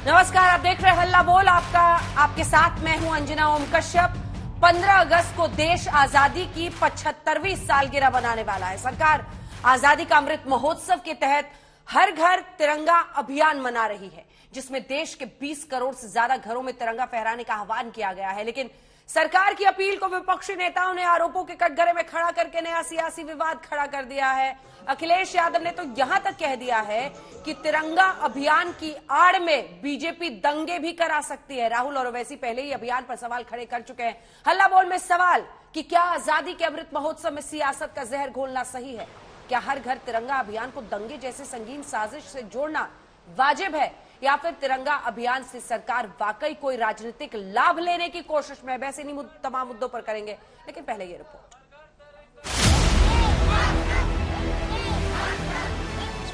नमस्कार, आप देख रहे हैं हल्ला बोल। आपके साथ मैं हूं अंजना ओम कश्यप। 15 अगस्त को देश आजादी की 75वीं सालगिरह बनाने वाला है। सरकार आजादी का अमृत महोत्सव के तहत हर घर तिरंगा अभियान मना रही है, जिसमें देश के 20 करोड़ से ज्यादा घरों में तिरंगा फहराने का आह्वान किया गया है। लेकिन सरकार की अपील को विपक्षी नेताओं ने आरोपों के कटघरे में खड़ा करके नया सियासी विवाद खड़ा कर दिया है। अखिलेश यादव ने तो यहां तक कह दिया है कि तिरंगा अभियान की आड़ में बीजेपी दंगे भी करा सकती है। राहुल और ओवैसी पहले ही अभियान पर सवाल खड़े कर चुके हैं। हल्ला बोल में सवाल कि क्या आजादी के अमृत महोत्सव में सियासत का जहर घोलना सही है? क्या हर घर तिरंगा अभियान को दंगे जैसे संगीन साजिश से जोड़ना वाजिब है, या फिर तिरंगा अभियान से सरकार वाकई कोई राजनीतिक लाभ लेने की कोशिश में है? वैसे इन्हीं तमाम मुद्दों पर करेंगे, लेकिन पहले ये रिपोर्ट।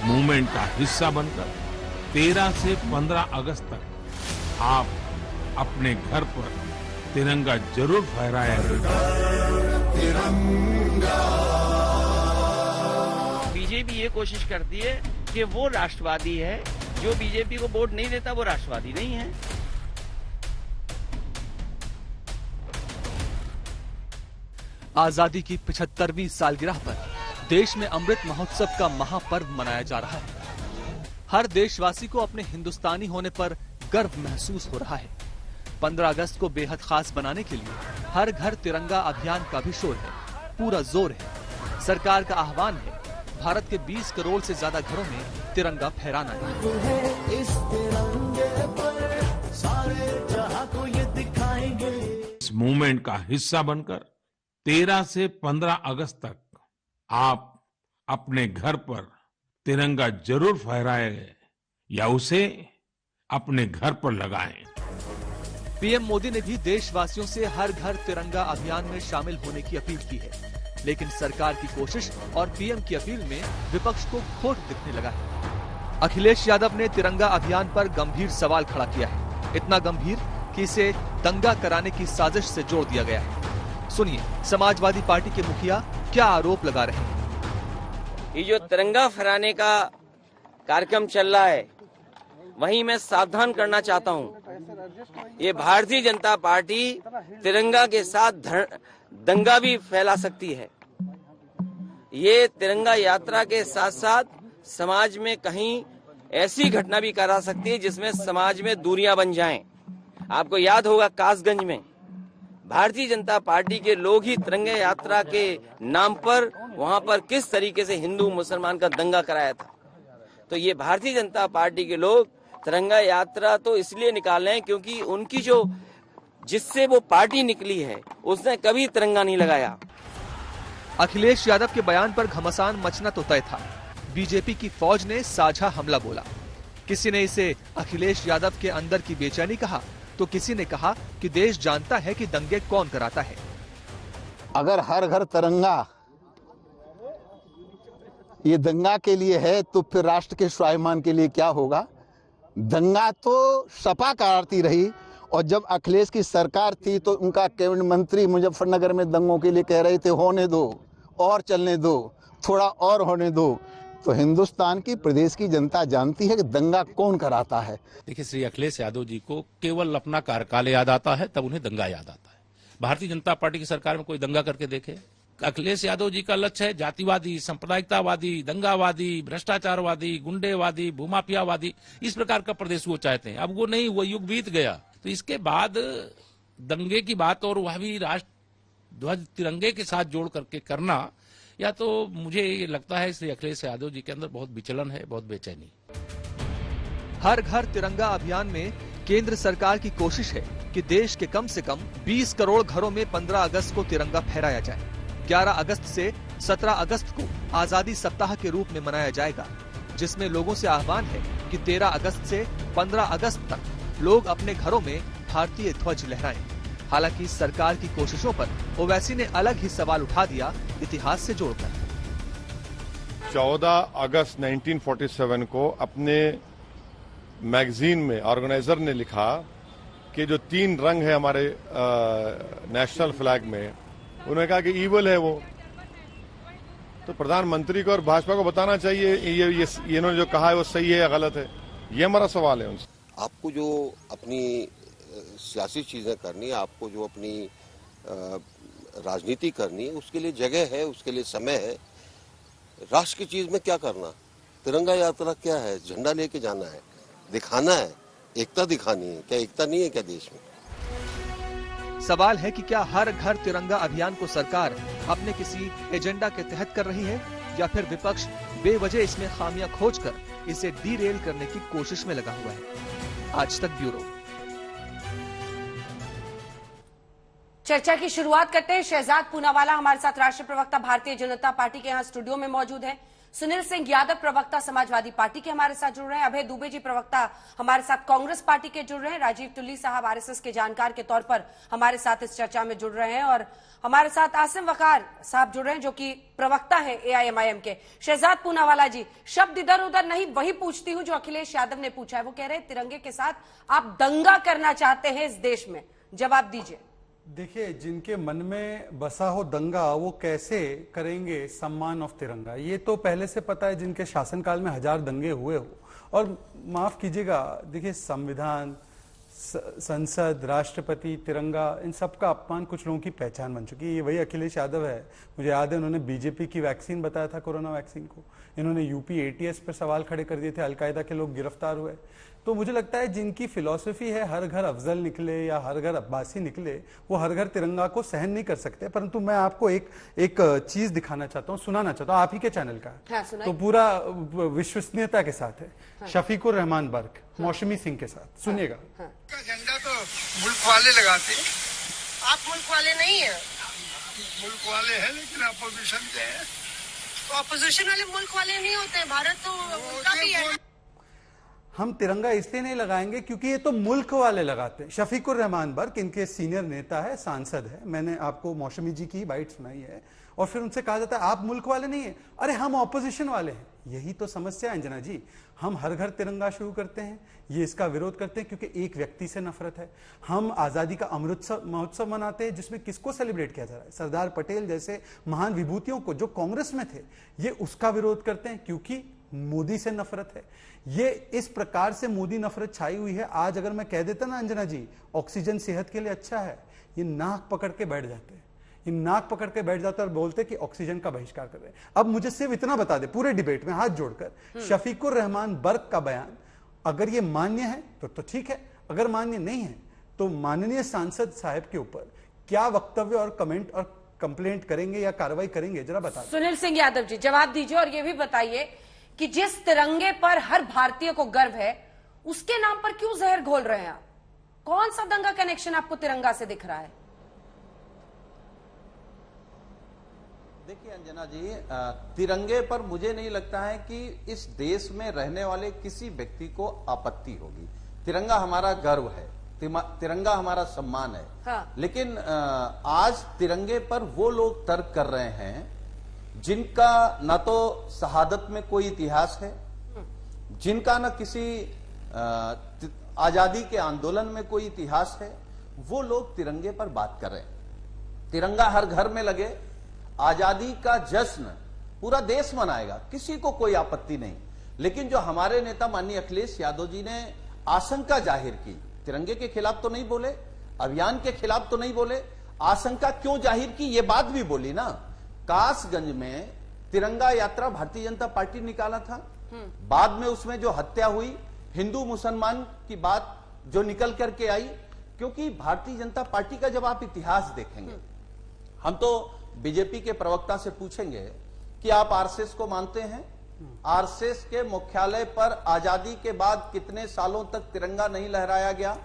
मूवमेंट का हिस्सा बनकर 13 से 15 अगस्त तक आप अपने घर पर तिरंगा जरूर फहराएं। बीजेपी ये कोशिश करती है कि वो राष्ट्रवादी है, जो बीजेपी को वोट नहीं देता वो राष्ट्रवादी नहीं है। आजादी की 75वीं सालगिरह पर देश में अमृत महोत्सव का महापर्व मनाया जा रहा है। हर देशवासी को अपने हिंदुस्तानी होने पर गर्व महसूस हो रहा है। 15 अगस्त को बेहद खास बनाने के लिए हर घर तिरंगा अभियान का भी शोर है, पूरा जोर है। सरकार का आह्वान है, भारत के 20 करोड़ से ज्यादा घरों में तिरंगा फहराना है। इस मूवमेंट का हिस्सा बनकर 13 से 15 अगस्त तक आप अपने घर पर तिरंगा जरूर फहराएं या उसे अपने घर पर लगाएं। पीएम मोदी ने भी देशवासियों से हर घर तिरंगा अभियान में शामिल होने की अपील की है, लेकिन सरकार की कोशिश और पीएम की अपील में विपक्ष को खोट दिखने लगा है। अखिलेश यादव ने तिरंगा अभियान पर गंभीर सवाल खड़ा किया है, इतना गंभीर कि इसे दंगा कराने की साजिश से जोड़ दिया गया है। सुनिए समाजवादी पार्टी के मुखिया क्या आरोप लगा रहे हैं। ये जो तिरंगा फहराने का कार्यक्रम चल रहा है, वहीं मैं सावधान करना चाहता हूं। ये भारतीय जनता पार्टी तिरंगा के साथ दंगा भी फैला सकती है। ये तिरंगा यात्रा के साथ साथ समाज में कहीं ऐसी घटना भी करा सकती है जिसमें समाज में दूरियां बन जाएं। आपको याद होगा कासगंज में भारतीय जनता पार्टी के लोग ही तिरंगा यात्रा के नाम पर वहां पर किस तरीके से हिंदू मुसलमान का दंगा कराया था। तो ये भारतीय जनता पार्टी के लोग तिरंगा यात्रा तो इसलिए निकाल रहे हैं क्योंकि उनकी जो जिससे वो पार्टी निकली है उसने कभी तिरंगा नहीं लगाया। अखिलेश यादव के बयान पर घमासान मचना तो तय था। बीजेपी की फौज ने साझा हमला बोला। किसी ने इसे अखिलेश यादव के अंदर की बेचैनी कहा, तो किसी ने कहा कि देश जानता है कि दंगे कौन कराता है। अगर हर घर तिरंगा ये दंगा के लिए है तो फिर राष्ट्र के स्वाभिमान के लिए क्या होगा? दंगा तो सपा कराती रही, और जब अखिलेश की सरकार थी तो उनका कैबिनेट मंत्री मुजफ्फरनगर में दंगों के लिए कह रहे थे होने दो और चलने दो, थोड़ा और होने दो। तो हिंदुस्तान की प्रदेश की जनता जानती है कि दंगा कौन कराता है। देखिए, श्री अखिलेश यादव जी को केवल अपना कार्यकाल याद आता है, तब उन्हें दंगा याद आता है। भारतीय जनता पार्टी की सरकार में कोई दंगा करके देखे? अखिलेश यादव जी का लक्ष्य है जातिवादी, सांप्रदायिकतावादी, दंगावादी, भ्रष्टाचारवादी, गुंडेवादी, भूमाफियावादी, इस प्रकार का प्रदेश वो चाहते हैं। अब वो नहीं, वो युग बीत गया। तो इसके बाद दंगे की बात और वह भी राष्ट्र ध्वज तिरंगे के साथ जोड़ करके करना, या तो मुझे ये लगता है श्री अखिलेश यादव जी के अंदर बहुत विचलन है, बहुत बेचैनी। हर घर तिरंगा अभियान में केंद्र सरकार की कोशिश है कि देश के कम से कम 20 करोड़ घरों में 15 अगस्त को तिरंगा फहराया जाए। 11 अगस्त से 17 अगस्त को आजादी सप्ताह के रूप में मनाया जाएगा, जिसमें लोगों से आह्वान है कि 13 अगस्त से 15 अगस्त तक लोग अपने घरों में भारतीय ध्वज लहराएं। हालांकि सरकार की कोशिशों पर ओवैसी ने अलग ही सवाल उठा दिया, इतिहास से जोड़कर। 14 अगस्त 1947 को अपने मैगजीन में ऑर्गेनाइजर ने लिखा कि जो 3 रंग है हमारे नेशनल फ्लैग में, उन्होंने कहा कि ईवल है वो। तो प्रधानमंत्री को और भाजपा को बताना चाहिए ये इन्होंने जो कहा है वो सही है या गलत है। ये हमारा सवाल है उनसे। आपको जो अपनी सियासी चीजें करनी है, आपको जो अपनी राजनीति करनी है, उसके लिए जगह है, उसके लिए समय है। राष्ट्र की चीज में क्या करना, तिरंगा यात्रा क्या है, झंडा लेके जाना है, दिखाना है, एकता दिखानी है। क्या एकता नहीं है क्या देश में? सवाल है कि क्या हर घर तिरंगा अभियान को सरकार अपने किसी एजेंडा के तहत कर रही है या फिर विपक्ष बेवजह इसमें खामियां खोजकर इसे डीरेल करने की कोशिश में लगा हुआ है। आज तक ब्यूरो। चर्चा की शुरुआत करते हैं। शहजाद पूनावाला हमारे साथ राष्ट्रीय प्रवक्ता भारतीय जनता पार्टी के यहाँ स्टूडियो में मौजूद हैं। सुनील सिंह यादव प्रवक्ता समाजवादी पार्टी के हमारे साथ जुड़ रहे हैं। अभय दुबे जी प्रवक्ता हमारे साथ कांग्रेस पार्टी के जुड़ रहे हैं। राजीव तुल्ली साहब आरएसएस के जानकार के तौर पर हमारे साथ इस चर्चा में जुड़ रहे हैं और हमारे साथ आसिम वकार साहब जुड़ रहे हैं जो कि प्रवक्ता है एआईएमआईएम के। शहजाद पूनावाला जी, शब्द इधर उधर नहीं, वही पूछती हूं जो अखिलेश यादव ने पूछा है। वो कह रहे हैं तिरंगे के साथ आप दंगा करना चाहते हैं इस देश में, जवाब दीजिए। देखिए, जिनके मन में बसा हो दंगा, वो कैसे करेंगे सम्मान ऑफ तिरंगा? ये तो पहले से पता है, जिनके शासनकाल में 1000 दंगे हुए हो। और माफ कीजिएगा, देखिए संविधान, संसद, राष्ट्रपति, तिरंगा, इन सब का अपमान कुछ लोगों की पहचान बन चुकी है। ये वही अखिलेश यादव है, मुझे याद है उन्होंने बीजेपी की वैक्सीन बताया था, कोरोना वैक्सीन को। इन्होंने यूपी एटीएस पर सवाल खड़े कर दिए थे, अलकायदा के लोग गिरफ्तार हुए। तो मुझे लगता है जिनकी फिलॉसफी है हर घर अफजल निकले या हर घर अब्बासी निकले, वो हर घर तिरंगा को सहन नहीं कर सकते। परंतु मैं आपको एक चीज दिखाना चाहता हूँ, सुनाना चाहता हूँ, आप ही के चैनल का। हाँ, तो पूरा विश्वसनीयता के साथ है। हाँ। शफीकुर रहमान बर्क, मौसमी सिंह के साथ, सुनिएगा। हाँ। का झंडा तो मुल्क वाले लगाते, आप मुल्क वाले नहीं है। मुल्क वाले हैं लेकिन अपोजिशन के हैं। तो अपोजिशन वाले मुल्क वाले नहीं होते, भारत तो उनका भी है। हम तिरंगा इसलिए नहीं लगाएंगे क्योंकि ये तो मुल्क वाले लगाते हैं। शफीकुर रहमान बर्क इनके सीनियर नेता है, सांसद है। मैंने आपको मौसमी जी की बाइट सुनाई है और फिर उनसे कहा जाता है आप मुल्क वाले नहीं है, अरे हम ऑपोजिशन वाले हैं। यही तो समस्या है अंजना जी। हम हर घर तिरंगा शुरू करते हैं, ये इसका विरोध करते हैं क्योंकि एक व्यक्ति से नफरत है। हम आजादी का अमृत महोत्सव मनाते हैं जिसमें किसको सेलिब्रेट किया जा रहा है? सरदार पटेल जैसे महान विभूतियों को जो कांग्रेस में थे, ये उसका विरोध करते हैं क्योंकि मोदी से नफरत है। ये इस प्रकार से मोदी नफरत छाई हुई है। आज अगर मैं कह देता ना अंजना जी, ऑक्सीजन सेहत के लिए अच्छा है, ये नाक पकड़ के बैठ जाते हैं। ये नाक पकड़ के बैठ जाते और बोलते कि ऑक्सीजन का बहिष्कार कर रहे हैं। अब मुझे सिर्फ इतना बता दे पूरे डिबेट में हाथ जोड़कर, शफीकुर रहमान बर्क का बयान अगर ये मान्य है तो ठीक है, अगर मान्य नहीं है तो माननीय सांसद साहब के ऊपर क्या वक्तव्य और कमेंट और कंप्लेंट करेंगे या कार्रवाई करेंगे, जरा बता। सुनील सिंह यादव जी जवाब दीजिए और ये भी बताइए कि जिस तिरंगे पर हर भारतीय को गर्व है, उसके नाम पर क्यों जहर घोल रहे हैं आप? कौन सा दंगा कनेक्शन आपको तिरंगा से दिख रहा है? देखिए अंजना जी, तिरंगे पर मुझे नहीं लगता है कि इस देश में रहने वाले किसी व्यक्ति को आपत्ति होगी। तिरंगा हमारा गर्व है, तिरंगा हमारा सम्मान है। हाँ। लेकिन आज तिरंगे पर वो लोग तर्क कर रहे हैं जिनका न तो शहादत में कोई इतिहास है, जिनका न किसी आजादी के आंदोलन में कोई इतिहास है, वो लोग तिरंगे पर बात कर रहे हैं। तिरंगा हर घर में लगे, आजादी का जश्न पूरा देश मनाएगा, किसी को कोई आपत्ति नहीं। लेकिन जो हमारे नेता माननीय अखिलेश यादव जी ने आशंका जाहिर की, तिरंगे के खिलाफ तो नहीं बोले, अभियान के खिलाफ तो नहीं बोले, आशंका क्यों जाहिर की ये बात भी बोली ना। कासगंज में तिरंगा यात्रा भारतीय जनता पार्टी निकाला था, बाद में उसमें जो हत्या हुई, हिंदू मुसलमान की बात जो निकल करके आई, क्योंकि भारतीय जनता पार्टी का जब आप इतिहास देखेंगे, हम तो बीजेपी के प्रवक्ता से पूछेंगे कि आप आरएसएस को मानते हैं? आरएसएस के मुख्यालय पर आजादी के बाद कितने सालों तक तिरंगा नहीं लहराया गया?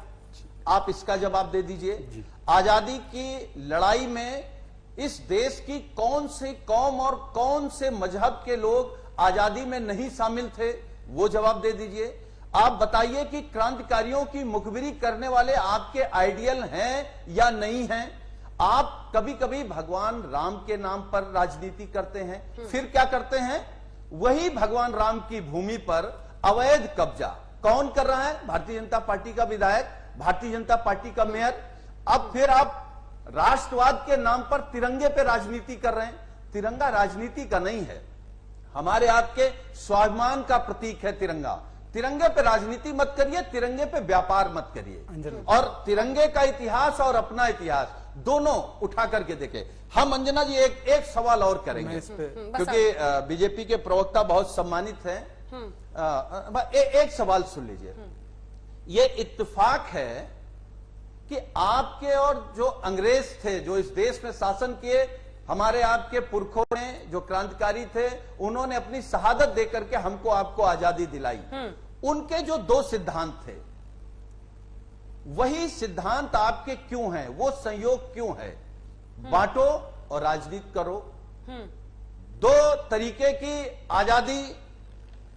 आप इसका जवाब दे दीजिए। आजादी की लड़ाई में इस देश की कौन से कौम और कौन से मजहब के लोग आजादी में नहीं शामिल थे? वो जवाब दे दीजिए। आप बताइए कि क्रांतिकारियों की मुखबिरी करने वाले आपके आइडियल हैं या नहीं हैं? आप कभी कभी भगवान राम के नाम पर राजनीति करते हैं, फिर क्या करते हैं? वही भगवान राम की भूमि पर अवैध कब्जा कौन कर रहा है? भारतीय जनता पार्टी का विधायक, भारतीय जनता पार्टी का मेयर। अब फिर आप राष्ट्रवाद के नाम पर तिरंगे पे राजनीति कर रहे हैं। तिरंगा राजनीति का नहीं है, हमारे आपके स्वाभिमान का प्रतीक है तिरंगा। तिरंगे पे राजनीति मत करिए, तिरंगे पे व्यापार मत करिए, और तिरंगे का इतिहास और अपना इतिहास दोनों उठा करके देखे। हम अंजना जी एक सवाल और करेंगे, क्योंकि बीजेपी के प्रवक्ता बहुत सम्मानित हैं। एक सवाल सुन लीजिए। ये इत्तेफाक है कि आपके और जो अंग्रेज थे, जो इस देश में शासन किए, हमारे आपके पुरखों ने जो क्रांतिकारी थे, उन्होंने अपनी शहादत देकर के हमको आपको आजादी दिलाई। उनके जो दो सिद्धांत थे, वही सिद्धांत आपके क्यों हैं? वो संयोग क्यों है? बांटो और राजनीति करो। दो तरीके की आजादी,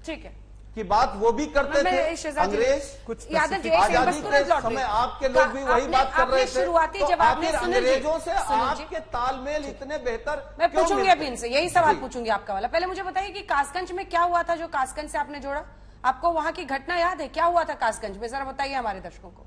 ठीक है, की बात वो भी करते थे अंग्रेज। कुछ आजादी के समय आपके लोग भी वही बात कर रहे थे। शुरुआती तो जवाब में अंग्रेजों से आपके तालमेल इतने बेहतर मैं पूछूंगी अभी इनसे, यही सवाल पूछूंगी आपका वाला। पहले मुझे बताइए कि कासगंज में क्या हुआ था, जो कासगंज से आपने जोड़ा? आपको वहां की घटना याद है? क्या हुआ था कासगंज में, जरा बताइए हमारे दर्शकों को।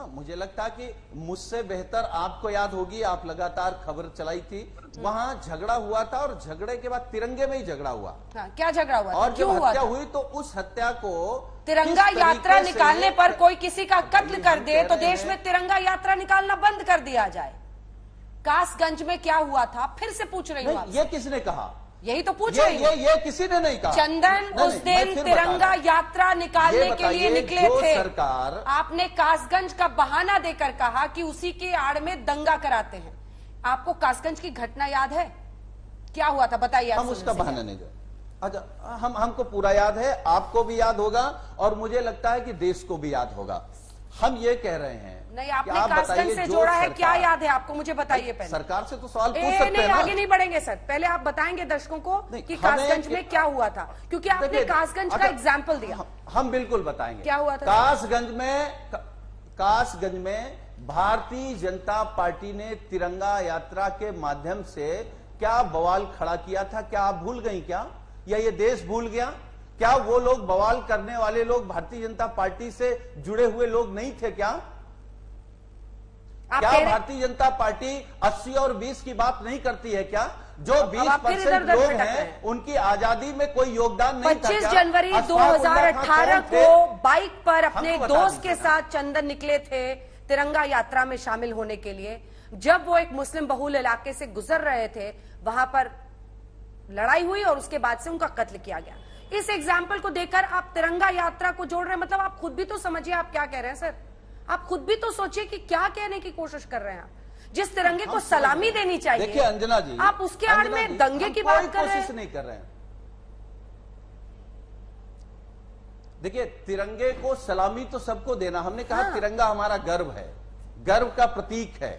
मुझे लगता है कि मुझसे बेहतर आपको याद होगी, आप लगातार खबर चलाई थी। वहां झगड़ा हुआ था और झगड़े के बाद तिरंगे में ही झगड़ा हुआ। हाँ, क्या झगड़ा हुआ था? और क्यों जब हुआ हत्या था? हुई तो उस हत्या को तिरंगा यात्रा निकालने पर कोई किसी का कत्ल कर दे तो देश में तिरंगा यात्रा निकालना बंद कर दिया जाए। कासगंज में क्या हुआ था, फिर से पूछ रही हूँ। ये किसने कहा? यही तो पूछ रही हूँ। ये किसी ने नहीं कहा। चंदन उस दिन तिरंगा यात्रा निकालने के लिए निकले थे। सरकार, आपने कासगंज का बहाना देकर कहा कि उसी के आड़ में दंगा कराते हैं। आपको कासगंज की घटना याद है? क्या हुआ था बताइए। हम उसका बहाना नहीं दे। अच्छा, हमको पूरा याद है, आपको भी याद होगा और मुझे लगता है कि देश को भी याद होगा। हम ये कह रहे हैं, नहीं आपने कासगंज से जोड़ा है, क्या याद है आपको? मुझे बताइए पहले। सरकार से तो सवाल पूछ सकते हैं नहीं, ना? आगे नहीं बढ़ेंगे सर, पहले आप बताएंगे दर्शकों को कि कासगंज में क्या हुआ था, क्योंकि आपने कासगंज का एग्जाम्पल दिया। हम बिल्कुल बताएंगे क्या हुआ था। कासगंज में भारतीय जनता पार्टी ने तिरंगा यात्रा के माध्यम से क्या बवाल खड़ा किया था? क्या आप भूल गई क्या, या ये देश भूल गया? क्या वो लोग बवाल करने वाले लोग भारतीय जनता पार्टी से जुड़े हुए लोग नहीं थे क्या? क्या भारतीय जनता पार्टी 80 और 20 की बात नहीं करती है क्या? जो 20% लोग हैं उनकी आजादी में कोई योगदान नहीं था क्या? 25 जनवरी 2018 को बाइक पर अपने दोस्त के साथ चंदन निकले थे तिरंगा यात्रा में शामिल होने के लिए। जब वो एक मुस्लिम बहुल इलाके से गुजर रहे थे, वहां पर लड़ाई हुई और उसके बाद से उनका कत्ल किया गया। इस एग्जाम्पल को देखकर आप तिरंगा यात्रा को जोड़ रहे हैं, मतलब आप खुद भी तो समझिए आप क्या कह रहे हैं सर। आप खुद भी तो सोचिए कि क्या कहने की कोशिश कर रहे हैं आप। जिस तिरंगे को सलामी देनी चाहिए, देखिए अंजना जी, आप उसके आड़ में दंगे की बात कर रहे हैं। नहीं कर रहे हैं। देखिए, तिरंगे को सलामी तो सबको देना, हमने कहा तिरंगा हमारा गर्व है, गर्व का प्रतीक है।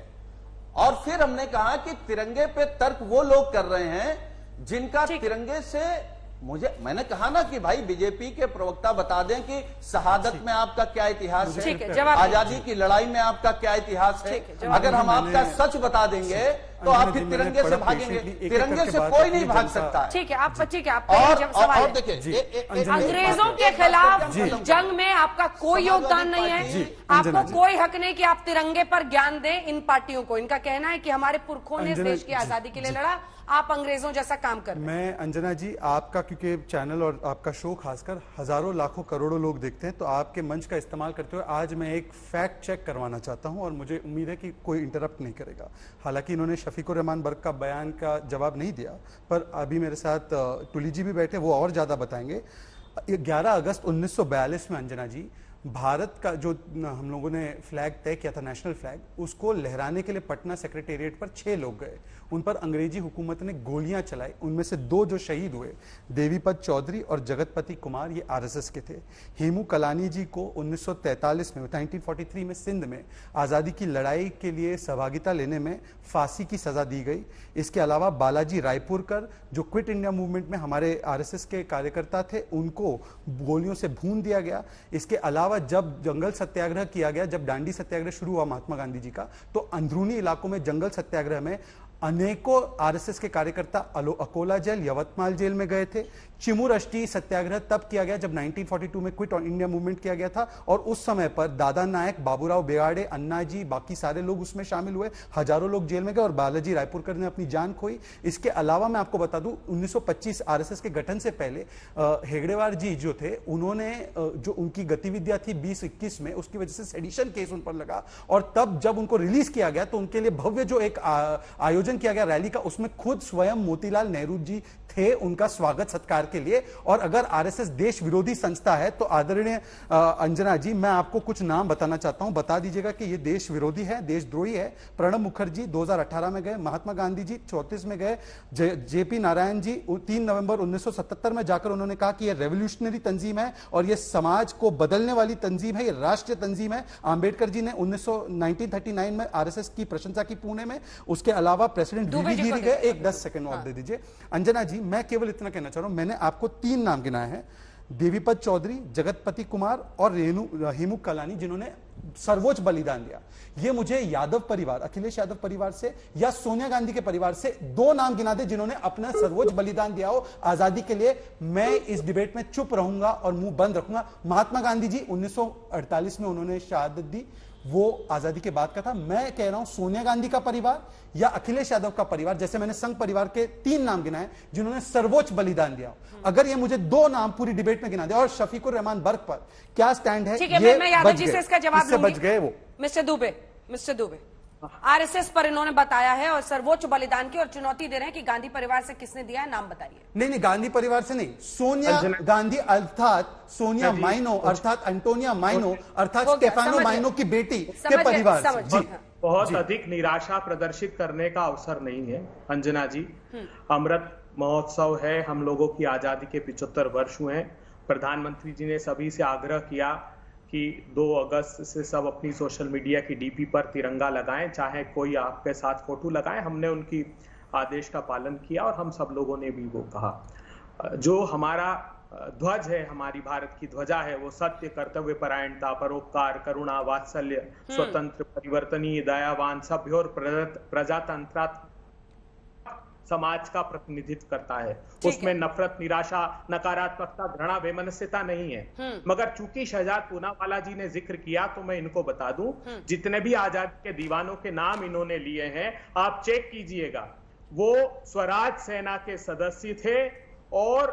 और फिर हमने कहा कि तिरंगे पे तर्क वो लोग कर रहे हैं जिनका तिरंगे से मैंने कहा ना कि भाई बीजेपी के प्रवक्ता बता दें कि शहादत में आपका क्या इतिहास है, आजादी की लड़ाई में आपका क्या इतिहास है। अगर हम आपका सच बता देंगे तो आप फिर तिरंगे से भागेंगे। तिरंगे से कोई नहीं भाग सकता है। ठीक है, आप और देखिए, अंग्रेजों के खिलाफ जंग में आपका कोई योगदान नहीं है। आपको कोई हक नहीं कि आप तिरंगे पर ज्ञान दें इन पार्टियों को। इनका कहना है कि हमारे पुरखों ने देश की आजादी के लिए लड़ा, आप अंग्रेजों जैसा काम कर रहे हैं। मैं अंजना जी, आपका क्योंकि चैनल और आपका शो खासकर हजारों लाखों करोड़ों लोग देखते हैं, तो आपके मंच का इस्तेमाल करते हुए आज मैं एक फैक्ट चेक करवाना चाहता हूं और मुझे उम्मीद है कि कोई इंटरप्ट नहीं करेगा। हालांकि इन्होंने शफीकुर रहमान बर्क का बयान का जवाब नहीं दिया, पर अभी मेरे साथ टुली जी भी बैठे, वो और ज्यादा बताएंगे। 11 अगस्त 1942 में अंजना जी, भारत का जो हम लोगों ने फ्लैग तय किया था, नेशनल फ्लैग, उसको लहराने के लिए पटना सेक्रेटेरिएट पर 6 लोग गए। उन पर अंग्रेजी हुकूमत ने गोलियां चलाई। उनमें से 2 जो शहीद हुए, देवीपत चौधरी और जगतपति कुमार, ये आरएसएस के थे। हेमू कलानी जी को 1943 में 1943 में सिंध में आज़ादी की लड़ाई के लिए सहभागिता लेने में फांसी की सजा दी गई। इसके अलावा बालाजी रायपुरकर, जो क्विट इंडिया मूवमेंट में हमारे आरएसएस के कार्यकर्ता थे, उनको गोलियों से भून दिया गया। इसके अलावा जब जंगल सत्याग्रह किया गया, जब दांडी सत्याग्रह शुरू हुआ महात्मा गांधी जी का, तो अंदरूनी इलाकों में जंगल सत्याग्रह में अनेकों आरएसएस के कार्यकर्ता अकोला जेल, यवतमाल जेल में गए थे। चिमू अष्टी सत्याग्रह तब किया गया जब 1942 में क्विट इंडिया मूवमेंट किया गया था, और उस समय पर दादा नायक, बाबूराव बेगाड़े, अन्ना जी, बाकी सारे लोग उसमें शामिल हुए। हजारों लोग जेल में गए और बालाजी रायपुरकर ने अपनी जान खोई। इसके अलावा मैं आपको बता दूं, 1925 आरएसएस के गठन से पहले हेगड़ेवार जी जो थे, उन्होंने जो उनकी गतिविधियां थी 2021 में, उसकी वजह से सेडिशन केस उन पर लगा, और तब जब उनको रिलीज किया गया तो उनके लिए भव्य जो एक आयोजन किया गया रैली का, उसमें खुद स्वयं मोतीलाल नेहरू जी थे उनका स्वागत सत्कार के लिए। और अगर आरएसएस देश विरोधी संस्था है तो आदरणीय अंजना जी, मैं आपको कुछ नाम बताना चाहता हूं, बता दीजिएगा कि ये देश विरोधी है, देशद्रोही है। प्रणब मुखर्जी 2018 में गए, महात्मा गांधी जी 34 में गए, जेपी नारायण जी 3 नवंबर 1977 में जाकर उन्होंने कहा कि यह रेवोल्यूशनरी तंजीम है और यह समाज को बदलने वाली तंजीम है, यह राष्ट्रीय तंजीम है। आंबेडकर जी ने 1939 में आरएसएस की प्रशंसा की पुणे में। उसके अलावा प्रेसिडेंट वीवी गिरी गए। एक 10 सेकंड और दे दीजिए अंजना जी, मैं केवल इतना कहना चाह रहा हूं, मैंने आपको 3 नाम गिनाए हैं, देवीपत चौधरी, जगतपति कुमार और हेमू कलानी, जिन्होंने सर्वोच्च बलिदान दिया। ये मुझे यादव परिवार, अखिलेश यादव परिवार से या सोनिया गांधी के परिवार से 2 नाम गिना दे जिन्होंने अपना सर्वोच्च बलिदान दिया हो आजादी के लिए। मैं इस डिबेट में चुप रहूंगा और मुंह बंद रखूंगा। महात्मा गांधी जी 1948 में उन्होंने शहादत दी, वो आजादी के बाद का था। मैं कह रहा हूं सोनिया गांधी का परिवार या अखिलेश यादव का परिवार, जैसे मैंने संघ परिवार के 3 नाम गिनाए जिन्होंने सर्वोच्च बलिदान दिया। अगर ये मुझे 2 नाम पूरी डिबेट में गिना दे, और शफीकुर रहमान बर्क पर क्या स्टैंड है, ठीक है, मैं यादव जी से इसका जवाब लूंगी। बच गए वो। मिस्टर दुबे, आरएसएस पर इन्होंने बताया है और सर्वोच्च बलिदान की, और चुनौती दे रहे हैं कि गांधी परिवार से किसने दिया है, नाम बताइए। नहीं, गांधी परिवार से नहीं, सोनिया गांधी अर्थात सोनिया माइनो अर्थात एंटोनिया माइनो अर्थात स्टेफानो माइनो की बेटी के परिवार से। बहुत अधिक निराशा प्रदर्शित करने का अवसर नहीं है अंजना जी। अमृत महोत्सव है, हम लोगों की आजादी के 75 वर्ष हुए हैं। प्रधानमंत्री जी ने सभी से आग्रह किया कि 2 अगस्त से सब अपनी सोशल मीडिया की डीपी पर तिरंगा लगाएं, चाहे कोई आपके साथ फोटो लगाएं। हमने उनकी आदेश का पालन किया और हम सब लोगों ने भी वो कहा। जो हमारा ध्वज है, हमारी भारत की ध्वजा है, वो सत्य, कर्तव्य परायणता, परोपकार, करुणा, वात्सल्य, स्वतंत्र, परिवर्तनीय, दयावान, सभ्य और प्रजातंत्रात्मक समाज का प्रतिनिधित्व करता है। उसमें नफरत, निराशा, नकारात्मकता, घृणा, वैमनस्यता नहीं है। मगर चूंकि शहजाद पूनावाला जी ने जिक्र किया तो मैं इनको बता दूं, जितने भी आजादी के दीवानों के नाम इन्होंने लिए हैं, आप चेक कीजिएगा, वो स्वराज सेना के सदस्य थे। और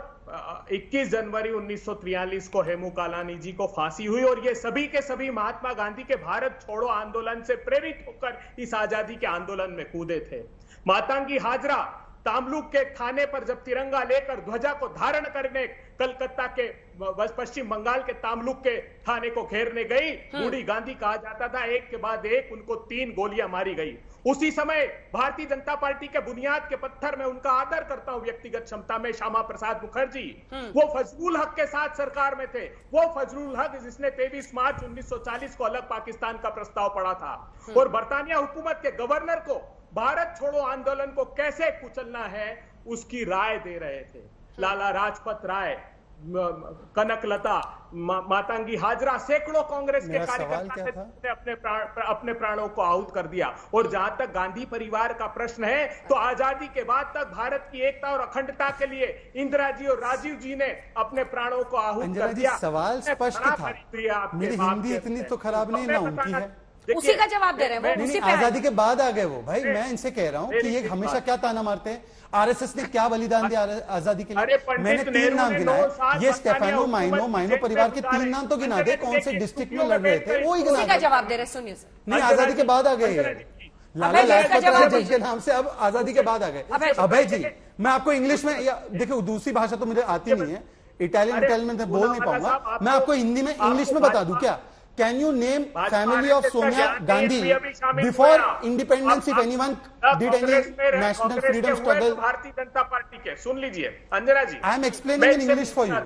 21 जनवरी 1943 को हेमू कालानी जी को फांसी हुई, और ये सभी के सभी महात्मा गांधी के भारत छोड़ो आंदोलन से प्रेरित होकर इस आजादी के आंदोलन में कूदे थे। मातंगी हाजरा तामलुक के थाने पर जब तिरंगा लेकर ध्वजा को धारण करने कलकत्ता के पश्चिम बंगाल के तामलुक के थाने को घेरने गई, बूढ़ी गांधी कहा जाता था, एक के बाद एक उनको 3 गोलियां मारी गई। उसी समय भारतीय जनता पार्टी के बुनियाद के पत्थर में, उनका आदर करता हूं व्यक्तिगत क्षमता में, श्यामा प्रसाद मुखर्जी, वो फजलुल हक के साथ सरकार में थे। वो फजलुल हक जिसने 23 मार्च 1940 को अलग पाकिस्तान का प्रस्ताव पड़ा था और बरतानिया हुकूमत के गवर्नर को भारत छोड़ो आंदोलन को कैसे कुचलना है उसकी राय दे रहे थे। लाला राजपत राय, कनकलता, मातंगी हाजरा, सैकड़ों कांग्रेस के कार्यकर्ता ने अपने प्राणों को आहूत कर दिया। और जहां तक गांधी परिवार का प्रश्न है, तो आजादी के बाद तक भारत की एकता और अखंडता के लिए इंदिरा जी और राजीव जी ने अपने प्राणों को आहूत कर दिया। सवाल स्पष्ट था, मेरी हिंदी इतनी तो खराब नहीं ना उनकी है, उसी का जवाब दे रहे हैं वो, उसी पे आजादी के बाद आ गए वो। भाई मैं इनसे कह रहा हूँ कि ये हमेशा क्या ताना मारते हैं, आरएसएस ने क्या बलिदान दिया आजादी के लिए। मैंने 3 नाम गिनाए, ये स्टेफानो माइनो परिवार के 3 नाम तो गिना दे, कौन से डिस्ट्रिक्ट में लड़ रहे थे वो ही गिना दे। जवाब दे रहे, सुनिए सर। नहीं, आजादी के बाद आ गए, लाला लाजपत राय जिसके नाम से अब आजादी के बाद आ गए। अभय जी, मैं आपको इंग्लिश में, या देखो दूसरी भाषा तो मुझे आती नहीं है, इटालियन में बोल नहीं पाऊंगा, मैं आपको हिंदी में इंग्लिश में बता दूं क्या। Can you name family of Sonia Gandhi before independence? If anyone did any national freedom struggle? Bharatiya Janata party के, सुन लीजिए अंजना जी, I am explaining in English for you.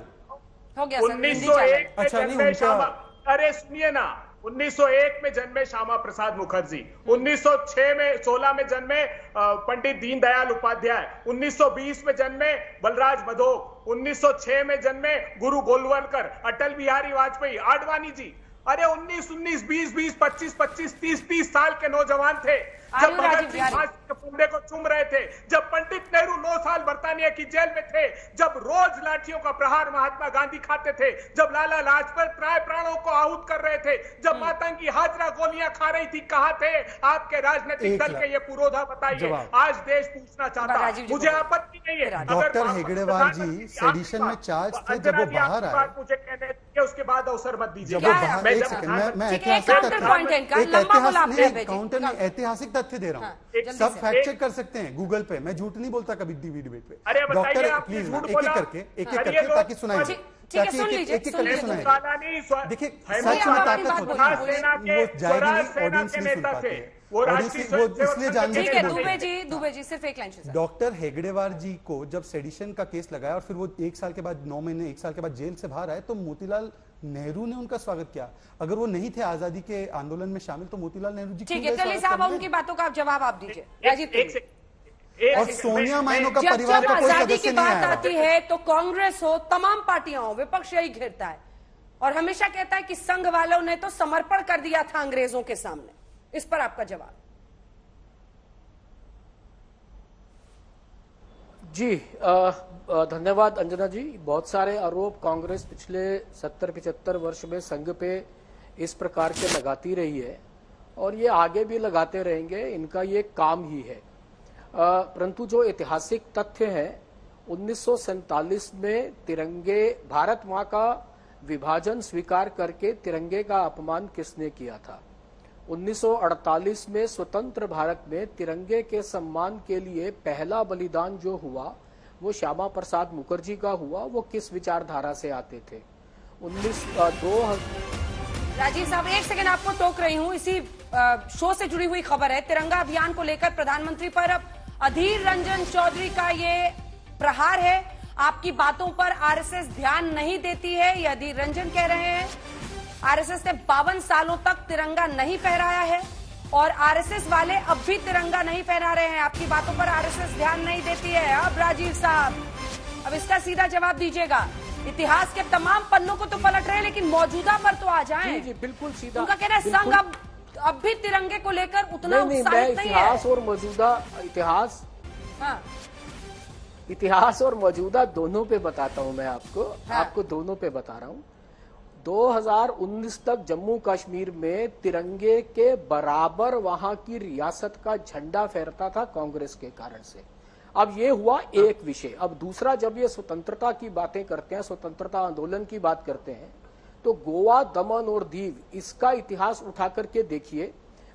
हो गया सर, 1901 में जन्मे श्यामा, अरे सुनिए ना, 1901 में जन्मे श्यामा प्रसाद मुखर्जी, 1916 में जन्मे पंडित दीनदयाल उपाध्याय, 1920 में जन्मे बलराज बधोक, 1906 में जन्मे गुरु गोलवलकर, अटल बिहारी वाजपेयी, आडवाणी जी। अरे 19, 20, 25, 30 साल के नौजवान थे जब भगत सिंह फांसी के फंदे को चूम रहे थे, जब पंडित नेहरू 9 साल बर्तानिया की जेल में थे, जब रोज लाठियों का प्रहार महात्मा गांधी खाते थे, जब लाला लाजपत राय प्राणों को आहूत कर रहे थे, जब मातंगी हाजरा गोलियां खा रही थी, कहां थे आपके राजनीतिक दल के ये पुरोधा? बताइए। आज देश पूछना चाहता है, मुझे आपत्ति नहीं है। डॉक्टर हेगड़ेवार जी सेडिशन में चार्ज थे जब वो बाहर आए, मुझे कहने दीजिए, उसके बाद अवसर मत दीजिए। मैं ऐतिहासिक तथ्य दे रहा हूँ, सब फैक्ट चेक कर सकते हैं गूगल पे, मैं झूठ नहीं बोलता कभी टीवी डिबेट पे। डॉक्टर प्लीज एक एक करके ताकि सुनाइए, एक एक करके सुनाइए। देखिए सच में ताकत होती है, वो जाएगी ऑडियंस नहीं सुन पाती है, वो इसलिए जानने के लिए। दुबे जी सिर्फ एक लाइन से। डॉक्टर हेगड़ेवार जी को जब सेडिशन का केस लगाया और फिर वो 1 साल के बाद 9 महीने 1 साल के बाद जेल से बाहर आए, तो मोतीलाल नेहरू ने उनका स्वागत किया। अगर वो नहीं थे आजादी के आंदोलन में शामिल, तो मोतीलाल नेहरू जी ठीक है, चलिए साहब उनकी बातों का जवाब आप दीजिए राजीव। और सोनिया माइनो का परिवार जब का कोई आजादी की सदस्य नहीं बात आया। आती है तो कांग्रेस हो, तमाम पार्टियां हो, विपक्ष यही घेरता है और हमेशा कहता है कि संघ वालों ने तो समर्पण कर दिया था अंग्रेजों के सामने। इस पर आपका जवाब? जी धन्यवाद अंजना जी। बहुत सारे आरोप कांग्रेस पिछले 70-75 वर्ष में संघ पे इस प्रकार के लगाती रही है और ये आगे भी लगाते रहेंगे, इनका ये काम ही है। परंतु जो ऐतिहासिक तथ्य है, 1947 में तिरंगे, भारत मां का विभाजन स्वीकार करके तिरंगे का अपमान किसने किया था? 1948 में स्वतंत्र भारत में तिरंगे के सम्मान के लिए पहला बलिदान जो हुआ वो श्यामा प्रसाद मुखर्जी का हुआ। वो किस विचारधारा से आते थे? 2 राजीव साहब एक सेकंड आपको टोक रही हूं, इसी शो से जुड़ी हुई खबर है। तिरंगा अभियान को लेकर प्रधानमंत्री पर अब अधीर रंजन चौधरी का ये प्रहार है। आपकी बातों पर आरएसएस ध्यान नहीं देती है, ये अधीर रंजन कह रहे हैं। आरएसएस ने 52 सालों तक तिरंगा नहीं फहराया है और आरएसएस वाले अब भी तिरंगा नहीं फहरा रहे हैं। आपकी बातों पर आरएसएस ध्यान नहीं देती है। अब राजीव साहब, अब इसका सीधा जवाब दीजिएगा। इतिहास के तमाम पन्नों को तो पलट रहे हैं, लेकिन मौजूदा पर तो आ जाएं। जी, जी बिल्कुल सीधा। उनका कहना है संघ अब भी तिरंगे को लेकर उतना उत्साहित नहीं है। इतिहास और मौजूदा, इतिहास और मौजूदा दोनों पे बताता हूं मैं आपको। आपको दोनों पे बता रहा हूं। 2019 तक जम्मू कश्मीर में तिरंगे के बराबर वहां की रियासत का झंडा फहरता था कांग्रेस के कारण से। अब ये हुआ एक विषय। अब दूसरा, जब ये स्वतंत्रता की बातें करते हैं, स्वतंत्रता आंदोलन की बात करते हैं, तो गोवा, दमन और दीव, इसका इतिहास उठा करके देखिए।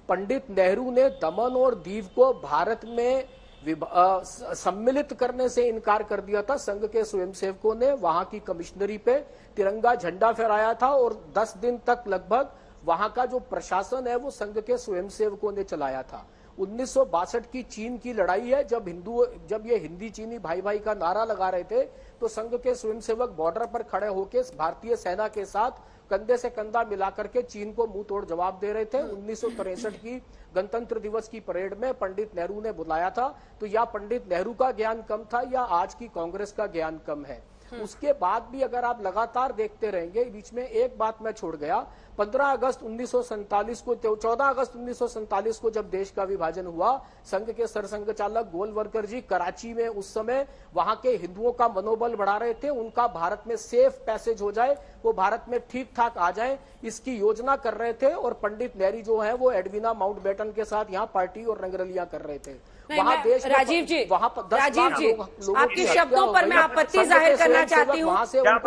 पंडित नेहरू ने दमन और दीव को भारत में सम्मिलित करने से इनकार कर दिया था। संघ के स्वयंसेवकों ने वहां की कमिश्नरी पे तिरंगा झंडा फहराया था और 10 दिन तक लगभग वहां का जो प्रशासन है वो संघ के स्वयंसेवकों ने चलाया था। 1962 की चीन की लड़ाई है, जब ये हिंदी चीनी भाई भाई का नारा लगा रहे थे, तो संघ के स्वयंसेवक बॉर्डर पर खड़े होकर भारतीय सेना के साथ कंधे से कंधा मिलाकर के चीन को मुंह तोड़ जवाब दे रहे थे। 1963 की गणतंत्र दिवस की परेड में पंडित नेहरू ने बुलाया था। तो या पंडित नेहरू का ज्ञान कम था या आज की कांग्रेस का ज्ञान कम है। उसके बाद भी अगर आप लगातार देखते रहेंगे, बीच में एक बात मैं छोड़ गया। 15 अगस्त 1947 को, 14 अगस्त 1947 को जब देश का विभाजन हुआ, संघ के सरसंघ चालक गोलवलकर जी कराची में उस समय वहां के हिंदुओं का मनोबल बढ़ा रहे थे। उनका भारत में सेफ पैसेज हो जाए, वो भारत में ठीक ठाक आ जाए, इसकी योजना कर रहे थे। और पंडित नेहरू जो है वो एडविना माउंटबेटन के साथ यहाँ पार्टी और रंगरलियां कर रहे थे। वहां देश राजीव जी, वहां राजीव जी, आपके शब्दों पर मैं आपत्ति जाहिर करना चाहती हूँ।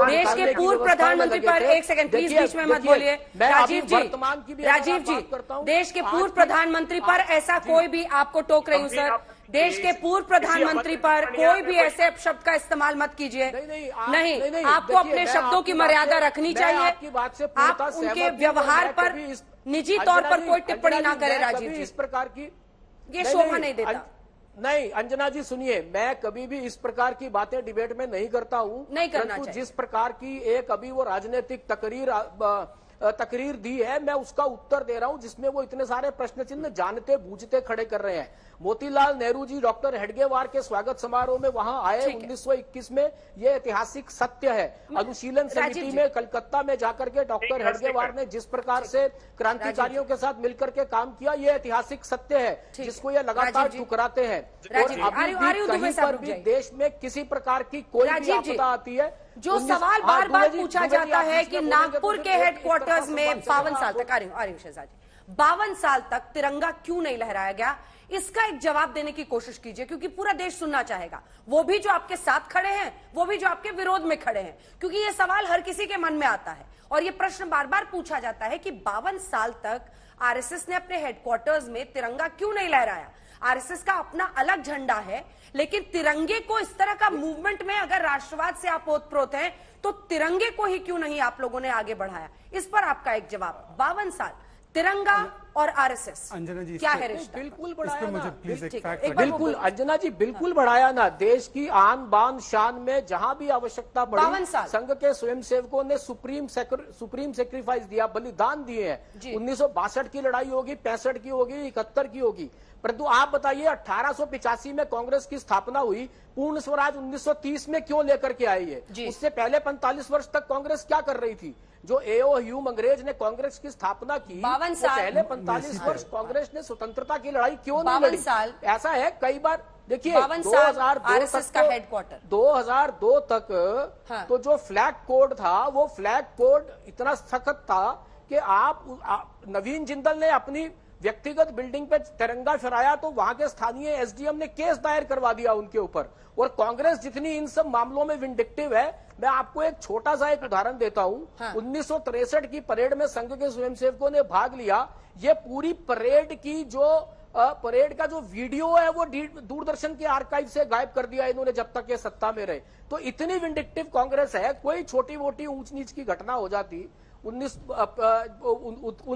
देश के पूर्व प्रधानमंत्री पर, एक सेकंड प्लीज बीच में मत बोलिए राजीव जी। राजीव जी, देश के पूर्व प्रधानमंत्री पर ऐसा कोई भी, आपको टोक रही हूँ सर, देश के पूर्व प्रधानमंत्री पर कोई भी ऐसे शब्द का इस्तेमाल मत कीजिए। नहीं, आपको अपने शब्दों की मर्यादा रखनी चाहिए। आप उनके व्यवहार पर निजी तौर पर कोई टिप्पणी ना करें राजीव जी। इस प्रकार की ये शोभा नहीं देता। नहीं अंजना जी सुनिए, मैं कभी भी इस प्रकार की बातें डिबेट में नहीं करता हूं। नहीं करना चाहिए। जिस प्रकार की एक अभी वो राजनीतिक तकरीर तकरीर दी है, मैं उसका उत्तर दे रहा हूं जिसमें वो इतने सारे प्रश्न चिन्ह जानते बूझते खड़े कर रहे हैं। मोतीलाल नेहरू जी डॉक्टर हेडगेवार के स्वागत समारोह में वहां आए 1921 में, ये ऐतिहासिक सत्य है। अनुशीलन समिति में कलकत्ता में जाकर के डॉक्टर हेडगेवार ने जिस प्रकार से क्रांतिकारियों के साथ मिलकर के काम किया, ये ऐतिहासिक सत्य है जिसको ये लगातार ठुकराते हैं। और अभी भी कहीं पर भी देश में किसी प्रकार की कोई भी आपदा आती है, जो सवाल बार बार पूछा जाता है कि नागपुर के हेडक्वार्टर्स में 52 साल तक 52 साल तक तिरंगा क्यों नहीं लहराया गया, इसका एक जवाब देने की कोशिश कीजिए, क्योंकि पूरा देश सुनना चाहेगा, वो भी जो आपके साथ खड़े हैं, वो भी जो आपके विरोध में खड़े हैं, क्योंकि ये सवाल हर किसी के मन में आता है और ये प्रश्न बार बार पूछा जाता है कि 52 साल तक आरएसएस ने अपने हेडक्वार्टर्स में तिरंगा क्यों नहीं लहराया। आरएसएस का अपना अलग झंडा है, लेकिन तिरंगे को इस तरह का मूवमेंट में अगर राष्ट्रवाद से आप ओतप्रोत हैं तो तिरंगे को ही क्यों नहीं आप लोगों ने आगे बढ़ाया। इस पर आपका एक जवाब। 52 साल तिरंगा और आरएसएस अंजना जी क्या है रिश्ता? बिल्कुल बढ़ाया ना, बिल्कुल अंजना जी बिल्कुल बढ़ाया ना। देश की आन बान शान में जहां भी आवश्यकता पड़ी, संघ के स्वयंसेवकों ने सुप्रीम सेक्रीफाइस दिया, बलिदान दिए हैं। 1962 की लड़ाई होगी, 65 की होगी, 71 की होगी, परंतु आप बताइए 1885 में कांग्रेस की स्थापना हुई, पूर्ण स्वराज 1930 में क्यों लेकर के आई है? उससे पहले 45 वर्ष तक कांग्रेस क्या कर रही थी? जो एओ ह्यूम अंग्रेज ने कांग्रेस की स्थापना की, 52 साल पहले 45 वर्ष कांग्रेस ने स्वतंत्रता की लड़ाई क्यों नहीं लड़ी? ऐसा है कई बार देखिए 2002 तक तो जो फ्लैग कोड था, वो फ्लैग कोड इतना सख्त था कि आप नवीन जिंदल ने अपनी व्यक्तिगत बिल्डिंग पे तिरंगा फहराया तो वहां के स्थानीय एसडीएम ने केस दायर करवा दिया उनके ऊपर। और कांग्रेस जितनी इन सब मामलों में विंडिक्टिव है, मैं आपको एक छोटा सा एक उदाहरण देता हूं। 1963 की परेड में संघ के स्वयंसेवकों ने भाग लिया। ये पूरी परेड की जो परेड का जो वीडियो है वो दूरदर्शन के आर्काइव से गायब कर दिया इन्होंने जब तक ये सत्ता में रहे। तो इतनी विंडिक्टिव कांग्रेस है, कोई छोटी मोटी ऊंच नीच की घटना हो जाती उन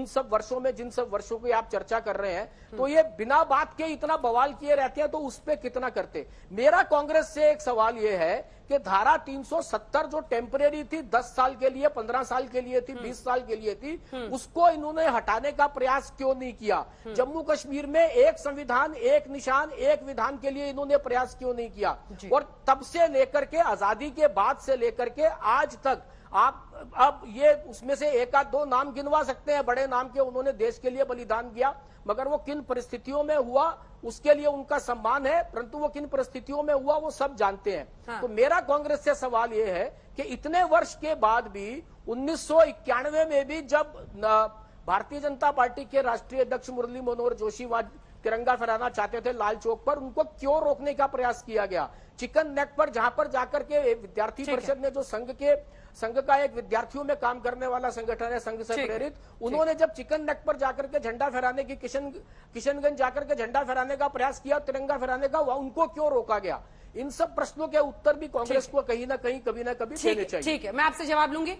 सब वर्षों में, जिन सब वर्षों की आप चर्चा कर रहे हैं, तो ये बिना बात के इतना बवाल किए रहते हैं, तो उस पे कितना करते। मेरा कांग्रेस से एक सवाल ये है कि धारा 370 जो टेम्परेरी थी, 10 साल के लिए, 15 साल के लिए थी, 20 साल के लिए थी, उसको इन्होंने हटाने का प्रयास क्यों नहीं किया? जम्मू कश्मीर में एक संविधान, एक निशान, एक विधान के लिए इन्होंने प्रयास क्यों नहीं किया? और तब से लेकर के, आजादी के बाद से लेकर के आज तक आप अब ये उसमें से एक आध दो नाम गिनवा सकते हैं बड़े नाम के, उन्होंने देश के लिए बलिदान किया, मगर वो किन परिस्थितियों में हुआ उसके लिए उनका सम्मान है, परंतु वो किन परिस्थितियों में हुआ वो सब जानते हैं। तो मेरा कांग्रेस से सवाल ये है कि इतने वर्ष के बाद भी 1991 में भी जब भारतीय जनता पार्टी के राष्ट्रीय अध्यक्ष मुरली मनोहर जोशी तिरंगा फहराना चाहते थे लाल चौक पर, उनको क्यों रोकने का प्रयास किया गया? चिकन नेक पर जहां पर जाकर के विद्यार्थी परिषद ने, जो संघ का एक विद्यार्थियों में काम करने वाला संगठन है, संघ से प्रेरित, उन्होंने जब चिकन नेक पर जाकर के झंडा फहराने की, किशनगंज जाकर के झंडा फहराने का प्रयास किया, तिरंगा फहराने का, उनको क्यों रोका गया? इन सब प्रश्नों के उत्तर भी कांग्रेस को कहीं ना कहीं, कभी ना कभी देने चाहिए। ठीक है, मैं आपसे जवाब लूंगी।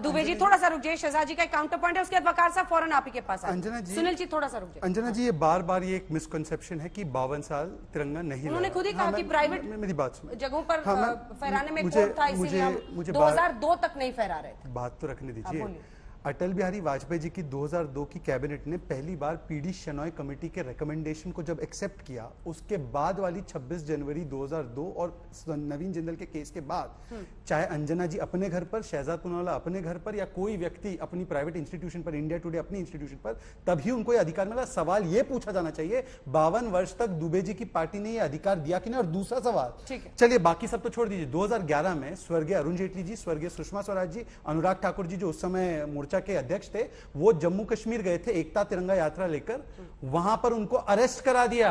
दुबे जी थोड़ा सा रुक जाइए, शहजाद जी का एक काउंटर पॉइंट है, उसके बाद वकार साहब फौरन आप ही के पास। अंजना जी, सुनील जी थोड़ा सा रुक जाइए। अंजना जी, ये बार बार ये एक मिसकंसेप्शन है कि 52 साल तिरंगा नहीं, उन्होंने खुद ही कहा कि प्राइवेट मेरी बात जगहों पर फहराने में कोड था, इसीलिए हम 2002 तक नहीं फहरा रहे थे। बात तो रखने दीजिए। अटल बिहारी वाजपेयी जी की 2002 की कैबिनेट ने पहली बार पीडी शेनॉय कमेटी के रिकमेंडेशन को जब एक्सेप्ट किया, उसके बाद वाली 26 जनवरी 2002 और नवीन जिंदल के केस के बाद, चाहे अंजना जी अपने घर पर, शहजाद पूनावाला अपने घर पर, या कोई व्यक्ति अपनी प्राइवेट इंस्टीट्यूशन पर, इंडिया टुडे अपनी इंस्टीट्यूशन पर, तभी उनको ये अधिकार मिला। सवाल ये पूछा जाना चाहिए 52 वर्ष तक दुबे जी की पार्टी ने ये अधिकार दिया कि नहीं? और दूसरा सवाल, चलिए बाकी सब तो छोड़ दीजिए, 2011 में स्वर्गीय अरुण जेटली जी, स्वर्गीय सुषमा स्वराज जी, अनुराग ठाकुर जी जो उस समय मोर्चा के अध्यक्ष थे, वो जम्मू कश्मीर गए थे एकता तिरंगा यात्रा लेकर, वहां पर उनको अरेस्ट करा दिया।